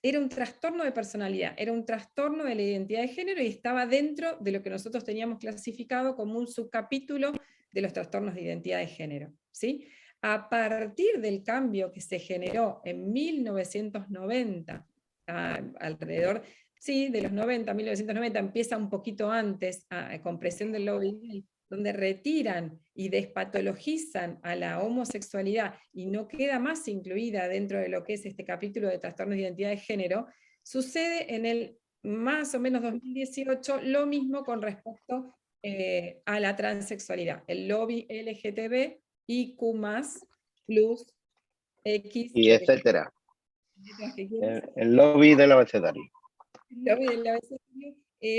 era un trastorno de personalidad, era un trastorno de la identidad de género y estaba dentro de lo que nosotros teníamos clasificado como un subcapítulo de los trastornos de identidad de género, ¿sí? A partir del cambio que se generó en 1990, alrededor de los 90, 1990, empieza un poquito antes, con presión del lobby, donde retiran y despatologizan a la homosexualidad y no queda más incluida dentro de lo que es este capítulo de trastornos de identidad de género, sucede en el más o menos 2018 lo mismo con respecto a la transexualidad. El lobby LGTB, IQ+, plus, X, Y lo que etcétera. quieras. El lobby del abecedario. Lobby del abecedario,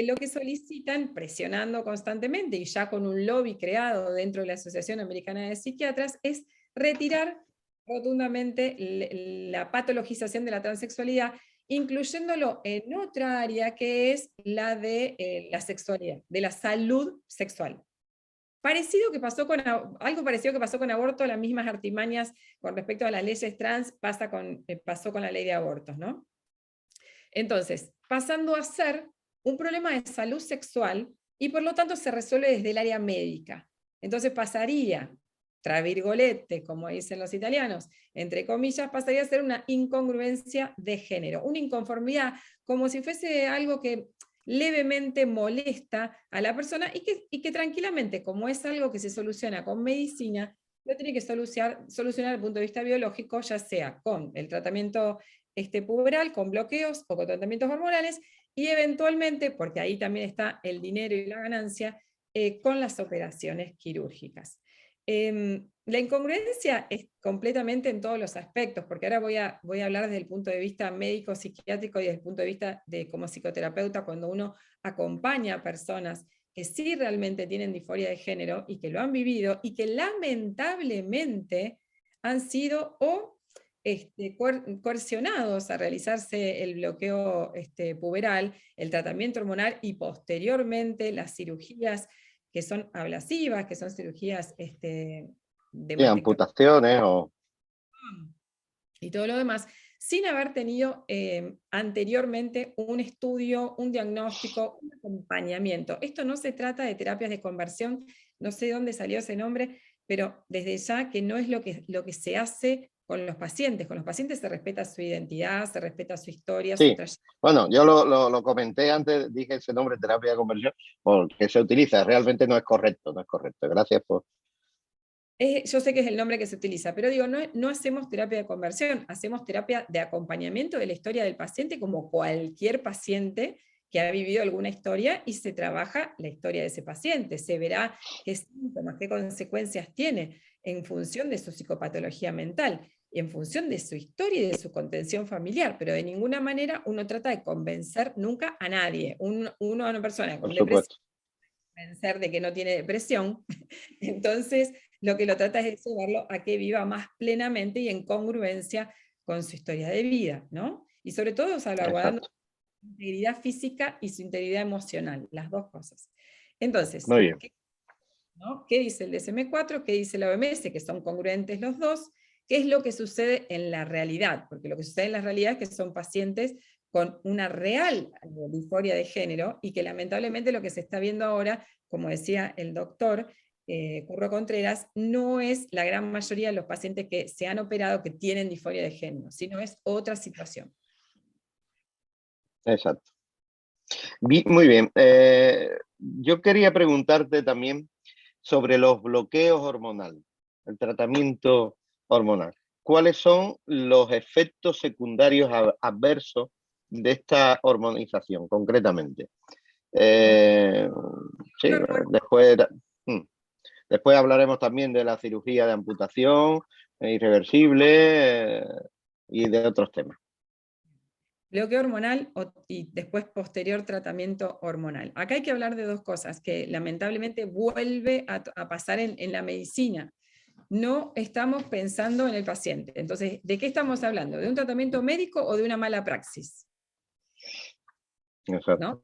lo que solicitan, presionando constantemente y ya con un lobby creado dentro de la Asociación Americana de Psiquiatras, es retirar rotundamente la patologización de la transexualidad, incluyéndolo en otra área que es la de la sexualidad, de la salud sexual. Algo parecido que pasó con aborto, las mismas artimañas con respecto a las leyes trans pasó con la ley de abortos, ¿no? Entonces, pasando a ser un problema de salud sexual y por lo tanto se resuelve desde el área médica. Entonces pasaría, tra virgolette, como dicen los italianos, entre comillas, pasaría a ser una incongruencia de género, una inconformidad, como si fuese algo que levemente molesta a la persona y que tranquilamente, como es algo que se soluciona con medicina, lo tiene que solucionar desde el punto de vista biológico, ya sea con el tratamiento puberal, con bloqueos o con tratamientos hormonales, y eventualmente, porque ahí también está el dinero y la ganancia, con las operaciones quirúrgicas. La incongruencia es completamente en todos los aspectos, porque ahora voy a hablar desde el punto de vista médico-psiquiátrico y desde el punto de vista de como psicoterapeuta, cuando uno acompaña a personas que sí realmente tienen disforia de género y que lo han vivido y que lamentablemente han sido coercionados a realizarse el bloqueo puberal, el tratamiento hormonal y posteriormente las cirugías que son ablasivas, que son cirugías de mastectomía Amputaciones o... y todo lo demás, sin haber tenido anteriormente un estudio, un diagnóstico, un acompañamiento. Esto no se trata de terapias de conversión, no sé dónde salió ese nombre, pero desde ya que no es lo que se hace con los pacientes. Con los pacientes se respeta su identidad, se respeta su historia, su Sí, trayectoria. bueno, yo lo comenté antes, dije ese nombre, terapia de conversión, porque se utiliza, realmente no es correcto, no es correcto. Gracias por... yo sé que es el nombre que se utiliza, pero digo, no hacemos terapia de conversión, hacemos terapia de acompañamiento de la historia del paciente como cualquier paciente que ha vivido alguna historia y se trabaja la historia de ese paciente, se verá qué síntomas, qué consecuencias tiene en función de su psicopatología mental y en función de su historia y de su contención familiar, pero de ninguna manera uno trata de convencer nunca a nadie, uno a una persona con Por depresión, supuesto. convencer de que no tiene depresión, entonces lo que lo trata es de llevarlo a que viva más plenamente y en congruencia con su historia de vida, ¿no? Y sobre todo salvaguardando Exacto. su integridad física y su integridad emocional, las dos cosas. Entonces, Muy bien. ¿qué dice el DSM-4? ¿Qué dice la OMS? Que son congruentes los dos. ¿Qué es lo que sucede en la realidad? Porque lo que sucede en la realidad es que son pacientes con una real disforia de género y que lamentablemente lo que se está viendo ahora, como decía el doctor Curro Contreras, no es la gran mayoría de los pacientes que se han operado que tienen disforia de género, sino es otra situación. Exacto. Muy bien. Yo quería preguntarte también sobre los bloqueos hormonales, el tratamiento hormonal. ¿Cuáles son los efectos secundarios adversos de esta hormonización, concretamente? Sí, después hablaremos también de la cirugía de amputación irreversible y de otros temas. Bloqueo hormonal y después posterior tratamiento hormonal. Acá hay que hablar de dos cosas que lamentablemente vuelve a pasar en la medicina. No estamos pensando en el paciente. Entonces, ¿de qué estamos hablando? ¿De un tratamiento médico o de una mala praxis? Exacto. ¿No?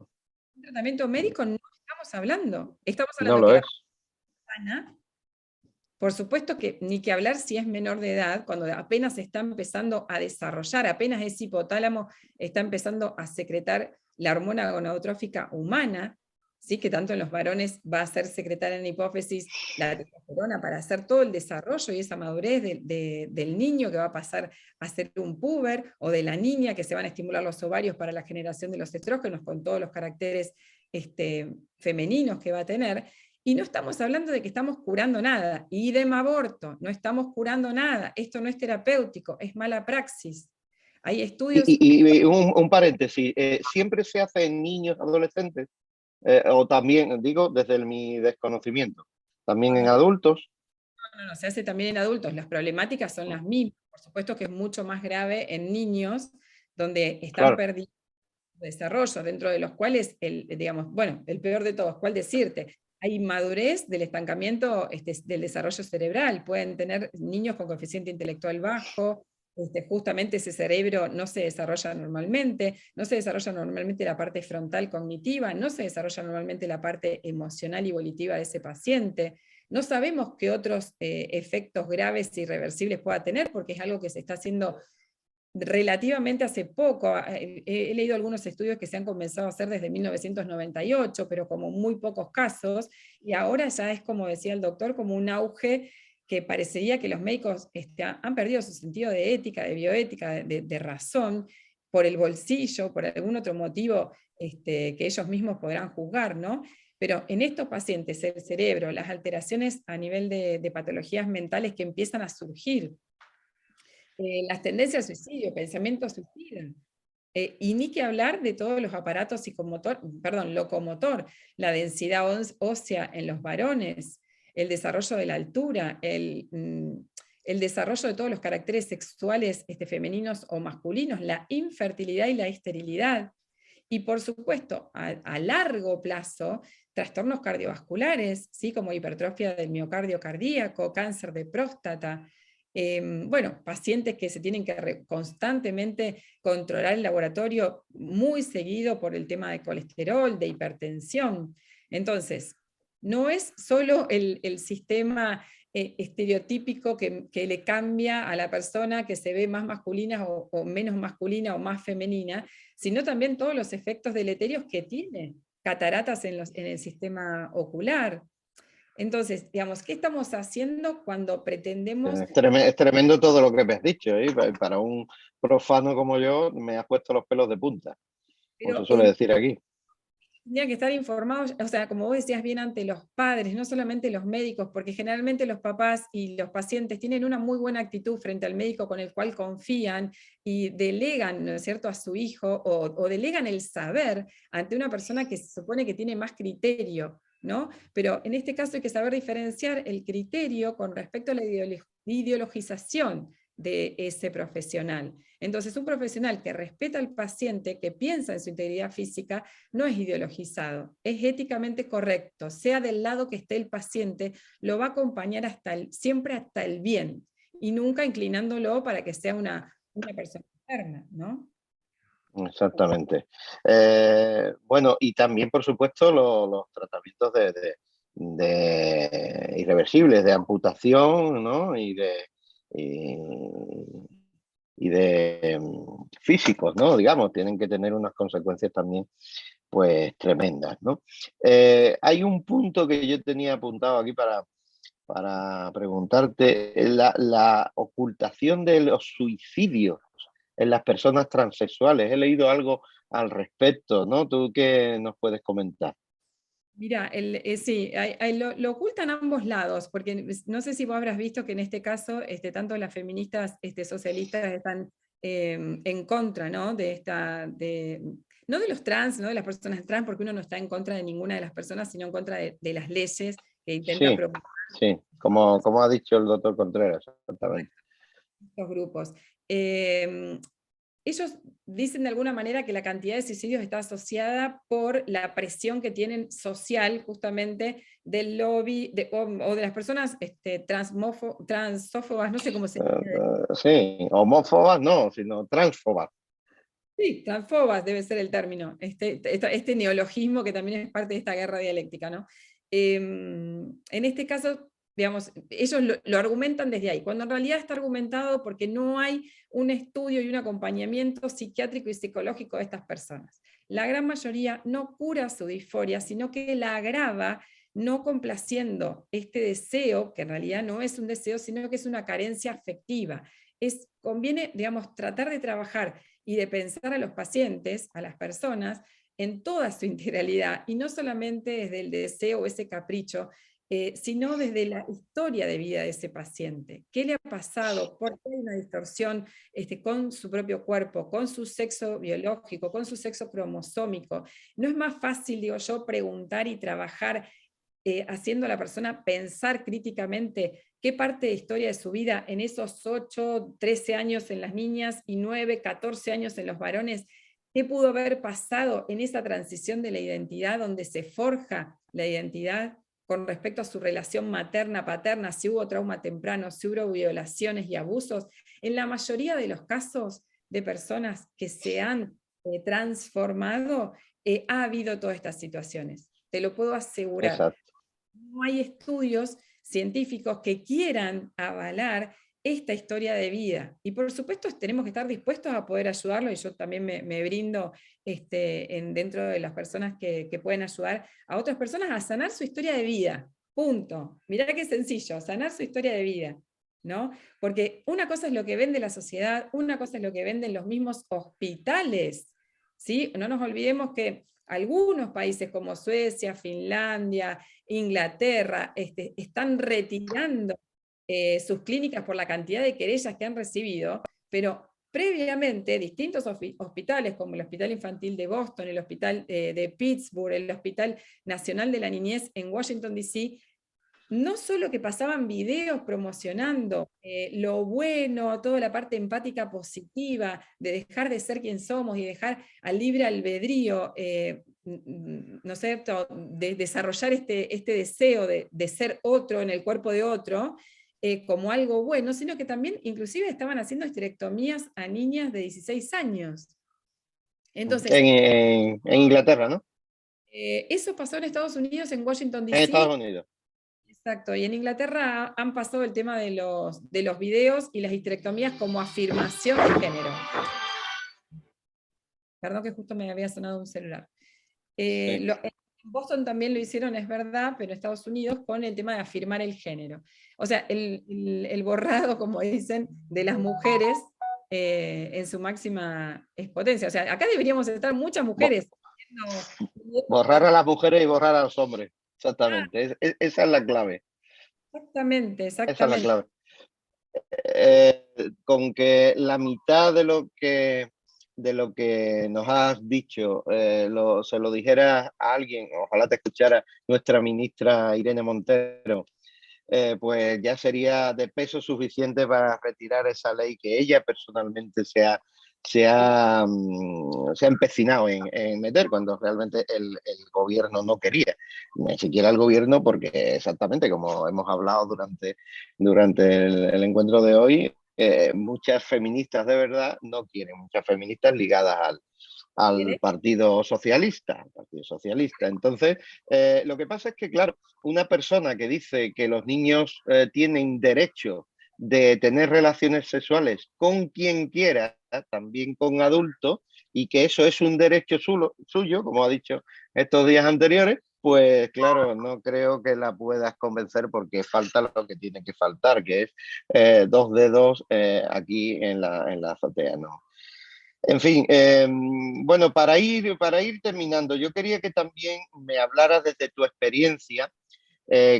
Un tratamiento médico no estamos hablando. Estamos No hablando lo que es. la persona, por supuesto que ni que hablar si es menor de edad, cuando apenas está empezando a desarrollar, apenas ese hipotálamo está empezando a secretar la hormona gonadotrófica humana, ¿sí? Que tanto en los varones va a ser secretada en la hipófisis la testosterona para hacer todo el desarrollo y esa madurez del niño que va a pasar a ser un puber, o de la niña que se van a estimular los ovarios para la generación de los estrógenos con todos los caracteres femeninos que va a tener. Y no estamos hablando de que estamos curando nada. Idem aborto, no estamos curando nada. Esto no es terapéutico, es mala praxis. Hay estudios... Y un paréntesis, ¿siempre se hace en niños, adolescentes? O también, digo, desde mi desconocimiento, también en adultos. No, se hace también en adultos. Las problemáticas son las mismas. Por supuesto que es mucho más grave en niños, donde están Claro. perdiendo desarrollo, dentro de los cuales, digamos, bueno, el peor de todos, ¿cuál decirte? Hay inmadurez del estancamiento del desarrollo cerebral. Pueden tener niños con coeficiente intelectual bajo, justamente ese cerebro no se desarrolla normalmente, no se desarrolla normalmente la parte frontal cognitiva, no se desarrolla normalmente la parte emocional y volitiva de ese paciente. No sabemos qué otros efectos graves e irreversibles pueda tener, porque es algo que se está haciendo relativamente hace poco. He leído algunos estudios que se han comenzado a hacer desde 1998, pero como muy pocos casos, y ahora ya es, como decía el doctor, como un auge que parecería que los médicos han perdido su sentido de ética, de bioética, de razón, por el bolsillo, por algún otro motivo que ellos mismos podrán juzgar, ¿no? Pero en estos pacientes, el cerebro, las alteraciones a nivel de patologías mentales que empiezan a surgir, las tendencias al suicidio, pensamientos suicidas, y ni que hablar de todos los aparatos locomotor, la densidad ósea en los varones, el desarrollo de la altura, el desarrollo de todos los caracteres sexuales femeninos o masculinos, la infertilidad y la esterilidad, y por supuesto, a largo plazo, trastornos cardiovasculares, ¿sí? Como hipertrofia del miocardio cardíaco, cáncer de próstata, bueno, pacientes que se tienen que constantemente controlar el laboratorio muy seguido por el tema de colesterol, de hipertensión. Entonces, no es solo el sistema estereotípico que le cambia a la persona que se ve más masculina o menos masculina o más femenina, sino también todos los efectos deleterios que tiene, cataratas en el sistema ocular. Entonces, digamos, ¿qué estamos haciendo cuando pretendemos... Es tremendo todo lo que me has dicho, ¿eh? Para un profano como yo, me has puesto los pelos de punta, como se suele decir aquí. tendrían que estar informados, o sea, como vos decías bien, ante los padres, no solamente los médicos, porque generalmente los papás y los pacientes tienen una muy buena actitud frente al médico con el cual confían y delegan, ¿no es cierto?, a su hijo, o delegan el saber ante una persona que se supone que tiene más criterio, ¿no? Pero en este caso hay que saber diferenciar el criterio con respecto a la ideologización de ese profesional. Entonces, un profesional que respeta al paciente, que piensa en su integridad física, no es ideologizado, es éticamente correcto, sea del lado que esté el paciente, lo va a acompañar siempre hasta el bien, y nunca inclinándolo para que sea una persona enferma, ¿no? Exactamente. Bueno, y también, por supuesto, los tratamientos de irreversibles, de amputación, ¿no? Y de físicos, ¿no? Digamos, tienen que tener unas consecuencias también, pues, tremendas, ¿no? Hay un punto que yo tenía apuntado aquí para preguntarte, la ocultación de los suicidios en las personas transexuales. He leído algo al respecto, ¿no? ¿Tú qué nos puedes comentar? Mira, sí, lo ocultan ambos lados, porque no sé si vos habrás visto que en este caso tanto las feministas socialistas están en contra, ¿no? No de los trans, no de las personas trans, porque uno no está en contra de ninguna de las personas, sino en contra de las leyes que intentan Sí, promover sí, como ha dicho el doctor Contreras, exactamente. estos grupos. Eh, Ellos dicen de alguna manera que la cantidad de suicidios está asociada por la presión que tienen social, justamente, del lobby o de las personas transófobas, no sé cómo se dice. Sí, homófobas no, sino transfobas. Sí, transfobas debe ser el término, este neologismo que también es parte de esta guerra dialéctica, ¿no? En este caso, digamos, ellos lo argumentan desde ahí, cuando en realidad está argumentado porque no hay un estudio y un acompañamiento psiquiátrico y psicológico de estas personas. La gran mayoría no cura su disforia, sino que la agrava no complaciendo este deseo, que en realidad no es un deseo, sino que es una carencia afectiva. Conviene, digamos, tratar de trabajar y de pensar a los pacientes, a las personas, en toda su integralidad, y no solamente desde el deseo o ese capricho, sino desde la historia de vida de ese paciente. ¿Qué le ha pasado? ¿Por qué hay una distorsión con su propio cuerpo, con su sexo biológico, con su sexo cromosómico? ¿No es más fácil, digo yo, preguntar y trabajar haciendo a la persona pensar críticamente qué parte de historia de su vida en esos 8, 13 años en las niñas y 9, 14 años en los varones, qué pudo haber pasado en esa transición de la identidad donde se forja la identidad con respecto a su relación materna-paterna, si hubo trauma temprano, si hubo violaciones y abusos? En la mayoría de los casos de personas que se han transformado, ha habido todas estas situaciones. Te lo puedo asegurar. Exacto. No hay estudios científicos que quieran avalar esta historia de vida. Y por supuesto tenemos que estar dispuestos a poder ayudarlo, y yo también me brindo dentro de las personas que pueden ayudar a otras personas a sanar su historia de vida. Punto. Mirá qué sencillo, sanar su historia de vida, ¿no? Porque una cosa es lo que vende la sociedad, una cosa es lo que venden los mismos hospitales, ¿sí? No nos olvidemos que algunos países como Suecia, Finlandia, Inglaterra, están retirando sus clínicas por la cantidad de querellas que han recibido, pero previamente distintos hospitales, como el Hospital Infantil de Boston, el Hospital de Pittsburgh, el Hospital Nacional de la Niñez en Washington, D.C., no solo que pasaban videos promocionando lo bueno, toda la parte empática positiva, de dejar de ser quien somos y dejar al libre albedrío, ¿no es cierto?, de desarrollar este deseo de ser otro en el cuerpo de otro, como algo bueno, sino que también inclusive estaban haciendo esterectomías a niñas de 16 años. Entonces, En Inglaterra, ¿no? eso pasó en Estados Unidos, en Washington, En D.C. Estados Unidos. Exacto, y en Inglaterra han pasado el tema de los videos y las histerectomías como afirmación de género. Perdón que justo me había sonado un celular. Sí. En Boston también lo hicieron, es verdad, pero en Estados Unidos con el tema de afirmar el género. O sea, el borrado, como dicen, de las mujeres en su máxima expotencia. O sea, acá deberíamos estar muchas mujeres haciendo Borrar a las mujeres y borrar a los hombres. Exactamente. Esa es la clave. Exactamente, Esa es la exactamente. clave. Con que la mitad de lo que nos has dicho se lo dijeras a alguien, ojalá te escuchara nuestra ministra Irene Montero, pues ya sería de peso suficiente para retirar esa ley que ella personalmente se ha empecinado en meter cuando realmente el gobierno no quería, ni siquiera el gobierno, porque exactamente como hemos hablado durante el encuentro de hoy, muchas feministas de verdad no quieren, muchas feministas ligadas al Partido Socialista. Entonces, lo que pasa es que, claro, una persona que dice que los niños tienen derecho de tener relaciones sexuales con quien quiera, también con adultos, y que eso es un derecho suyo, como ha dicho estos días anteriores, pues claro, no creo que la puedas convencer porque falta lo que tiene que faltar, que es dos dedos aquí en la azotea, ¿no? En fin, bueno, para ir terminando, yo quería que también me hablaras desde tu experiencia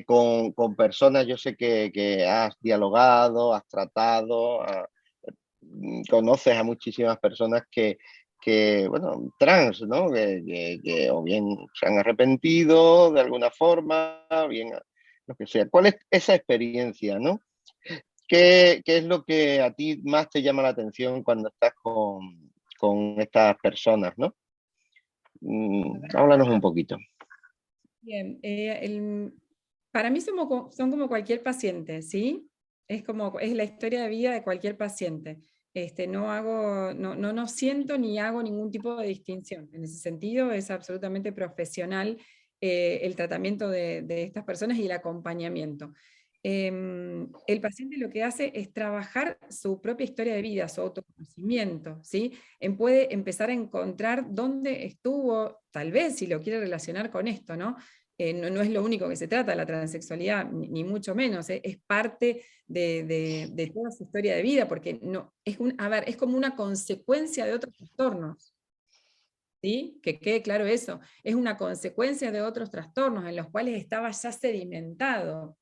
con personas, yo sé que has dialogado, has tratado, conoces a muchísimas personas bueno, trans, ¿no? Que o bien se han arrepentido de alguna forma, bien lo que sea. ¿Cuál es esa experiencia, no? ¿Qué es lo que a ti más te llama la atención cuando estás con estas personas, ¿no? Háblanos un poquito. Bien, para mí son como cualquier paciente, ¿sí? Es la historia de vida de cualquier paciente. No siento ni hago ningún tipo de distinción. En ese sentido, es absolutamente profesional el tratamiento de estas personas y el acompañamiento. El paciente lo que hace es trabajar su propia historia de vida, su autoconocimiento, ¿sí? Puede empezar a encontrar dónde estuvo, tal vez si lo quiere relacionar con esto, ¿no? No es lo único que se trata la transexualidad, ni mucho menos, es parte de toda su historia de vida, porque no, es como una consecuencia de otros trastornos. ¿Sí? Que quede claro eso, es una consecuencia de otros trastornos en los cuales estaba ya sedimentado.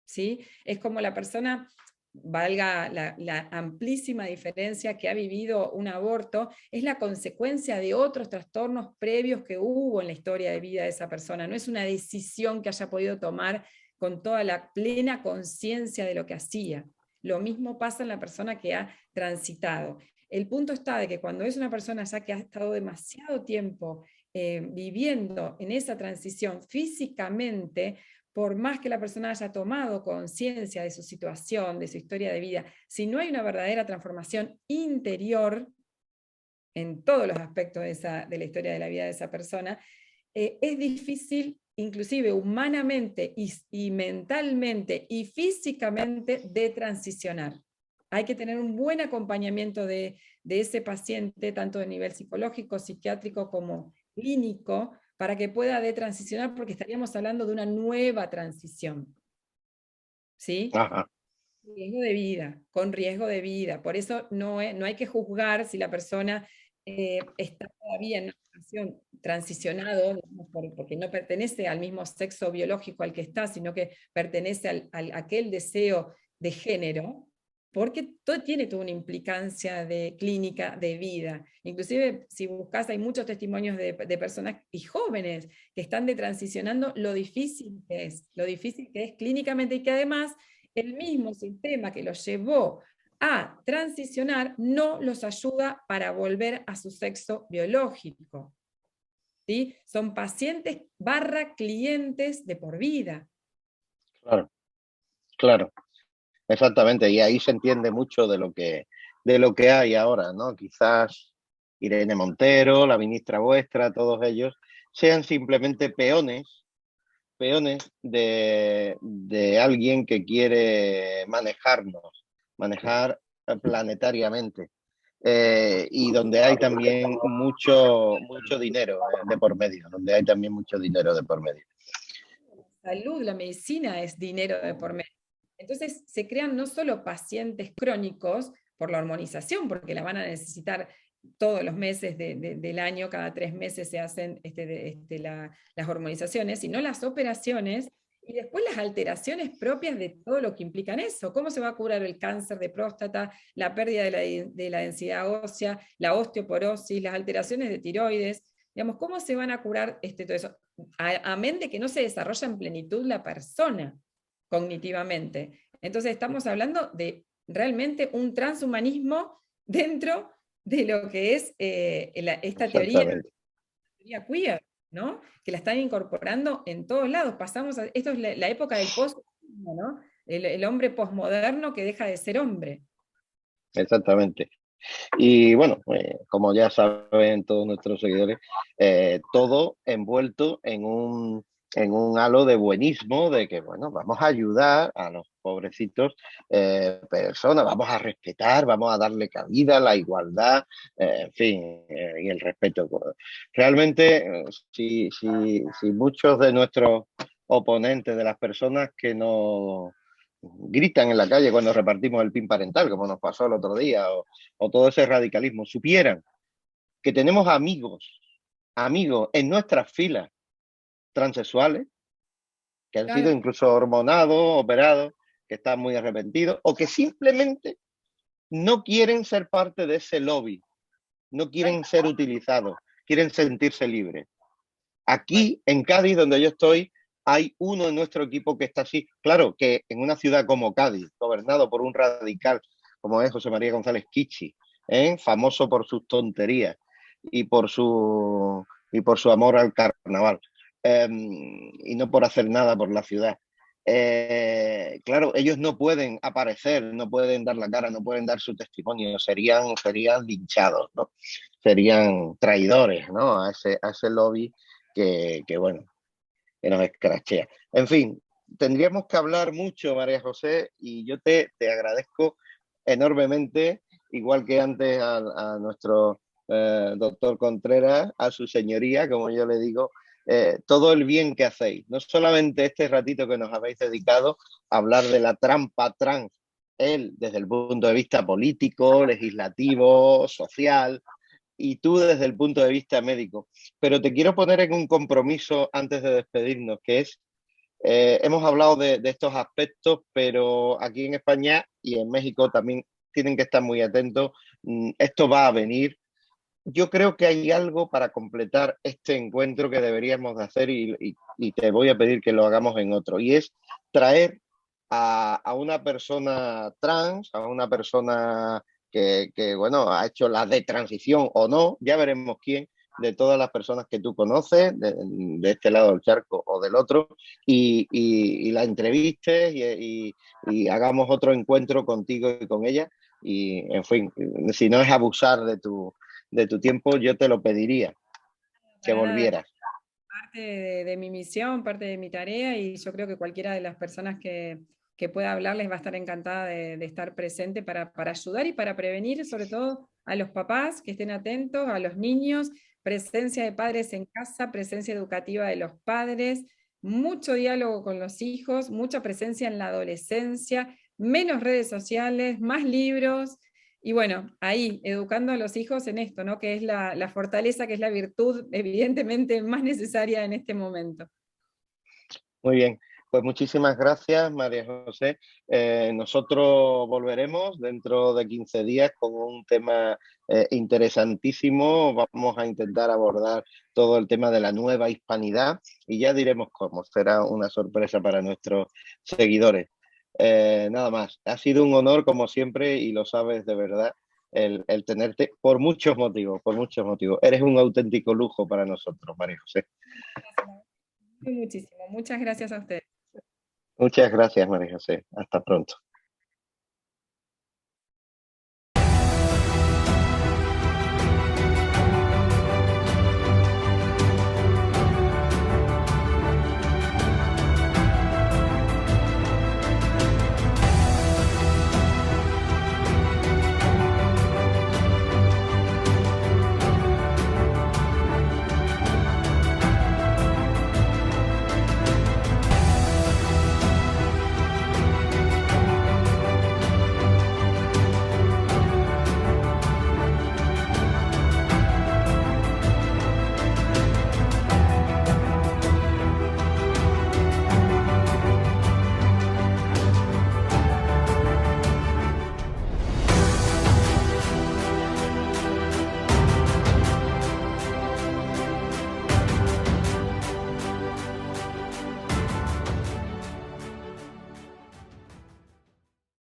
¿Sí? Es como la persona, valga la amplísima diferencia, que ha vivido un aborto, es la consecuencia de otros trastornos previos que hubo en la historia de vida de esa persona. No es una decisión que haya podido tomar con toda la plena conciencia de lo que hacía. Lo mismo pasa en la persona que ha transitado. El punto está de que cuando es una persona ya que ha estado demasiado tiempo viviendo en esa transición físicamente, por más que la persona haya tomado conciencia de su situación, de su historia de vida, si no hay una verdadera transformación interior en todos los aspectos de la historia de la vida de esa persona, es difícil, inclusive humanamente y mentalmente y físicamente, de transicionar. Hay que tener un buen acompañamiento de ese paciente, tanto de nivel psicológico, psiquiátrico como clínico, para que pueda detransicionar, porque estaríamos hablando de una nueva transición. ¿Sí? Ajá. Riesgo de vida, con riesgo de vida. Por eso no hay que juzgar si la persona está todavía en una situación transicionado, digamos, porque no pertenece al mismo sexo biológico al que está, sino que pertenece a aquel deseo de género, porque todo tiene toda una implicancia de clínica de vida. Inclusive, si buscas, hay muchos testimonios de personas y jóvenes que están detransicionando lo difícil que es clínicamente, y que además el mismo sistema que los llevó a transicionar no los ayuda para volver a su sexo biológico. ¿Sí? Son pacientes / clientes de por vida. Claro, claro, exactamente. Y ahí se entiende mucho de lo que hay ahora, ¿no? Quizás Irene Montero, la ministra vuestra, todos ellos sean simplemente peones de alguien que quiere manejar planetariamente. Y donde hay también mucho dinero de por medio, donde hay también mucho dinero de por medio. La salud, la medicina es dinero de por medio. Entonces se crean no solo pacientes crónicos por la hormonización, porque la van a necesitar todos los meses del año, cada 3 meses se hacen las hormonizaciones, sino las operaciones y después las alteraciones propias de todo lo que implican eso. ¿Cómo se va a curar el cáncer de próstata, la pérdida de la densidad ósea, la osteoporosis, las alteraciones de tiroides? Digamos, ¿cómo se van a curar todo eso? Amén de que no se desarrolla en plenitud la persona cognitivamente. Entonces estamos hablando de realmente un transhumanismo dentro de lo que es esta teoría queer, ¿no? Que la están incorporando en todos lados. Esto es la época del post, ¿no? El hombre posmoderno que deja de ser hombre. Exactamente. Y bueno, como ya saben todos nuestros seguidores, todo envuelto en un halo de buenismo, de que, bueno, vamos a ayudar a los pobrecitos personas, vamos a respetar, vamos a darle cabida, la igualdad, en fin, y el respeto. Realmente, si muchos de nuestros oponentes, de las personas que no gritan en la calle cuando repartimos el PIN parental, como nos pasó el otro día, o todo ese radicalismo, supieran que tenemos amigos en nuestras filas transexuales, que han sido incluso hormonados, operados, que están muy arrepentidos, o que simplemente no quieren ser parte de ese lobby, no quieren ser utilizados, quieren sentirse libres. Aquí, en Cádiz, donde yo estoy, hay uno en nuestro equipo que está así. Claro que en una ciudad como Cádiz, gobernado por un radical como es José María González Kichi, famoso por sus tonterías y por su amor al carnaval, y no por hacer nada por la ciudad. Claro, ellos no pueden aparecer, no pueden dar la cara, no pueden dar su testimonio, serían linchados, ¿no? Serían traidores, ¿no? a ese lobby que bueno, que nos escrachea. En fin, tendríamos que hablar mucho, María José, y yo te agradezco enormemente, igual que antes a nuestro doctor Contreras, a su señoría, como yo le digo, todo el bien que hacéis. No solamente este ratito que nos habéis dedicado a hablar de la trampa trans, él desde el punto de vista político, legislativo, social, y tú desde el punto de vista médico. Pero te quiero poner en un compromiso antes de despedirnos, que es, hemos hablado de estos aspectos, pero aquí en España y en México también tienen que estar muy atentos. Esto va a venir. Yo creo que hay algo para completar este encuentro que deberíamos de hacer y te voy a pedir que lo hagamos en otro, y es traer a una persona trans, a una persona que, bueno, ha hecho la de transición o no, ya veremos quién, de todas las personas que tú conoces, de este lado del charco o del otro, y la entrevistes y hagamos otro encuentro contigo y con ella. Y, en fin, si no es abusar de tu tiempo, yo te lo pediría, que volvieras. Parte de mi misión, parte de mi tarea, y yo creo que cualquiera de las personas que pueda hablarles va a estar encantada de estar presente para ayudar y para prevenir, sobre todo a los papás que estén atentos, a los niños, presencia de padres en casa, presencia educativa de los padres, mucho diálogo con los hijos, mucha presencia en la adolescencia, menos redes sociales, más libros. Y bueno, ahí, educando a los hijos en esto, ¿no? Que es la fortaleza, que es la virtud, evidentemente, más necesaria en este momento. Muy bien, pues muchísimas gracias, María José. Nosotros volveremos dentro de 15 días con un tema interesantísimo. Vamos a intentar abordar todo el tema de la nueva hispanidad y ya diremos cómo. Será una sorpresa para nuestros seguidores. Nada más, ha sido un honor como siempre y lo sabes de verdad el tenerte por muchos motivos, por muchos motivos. Eres un auténtico lujo para nosotros, María José. Muchísimo, muchas gracias a ustedes. Muchas gracias, María José. Hasta pronto.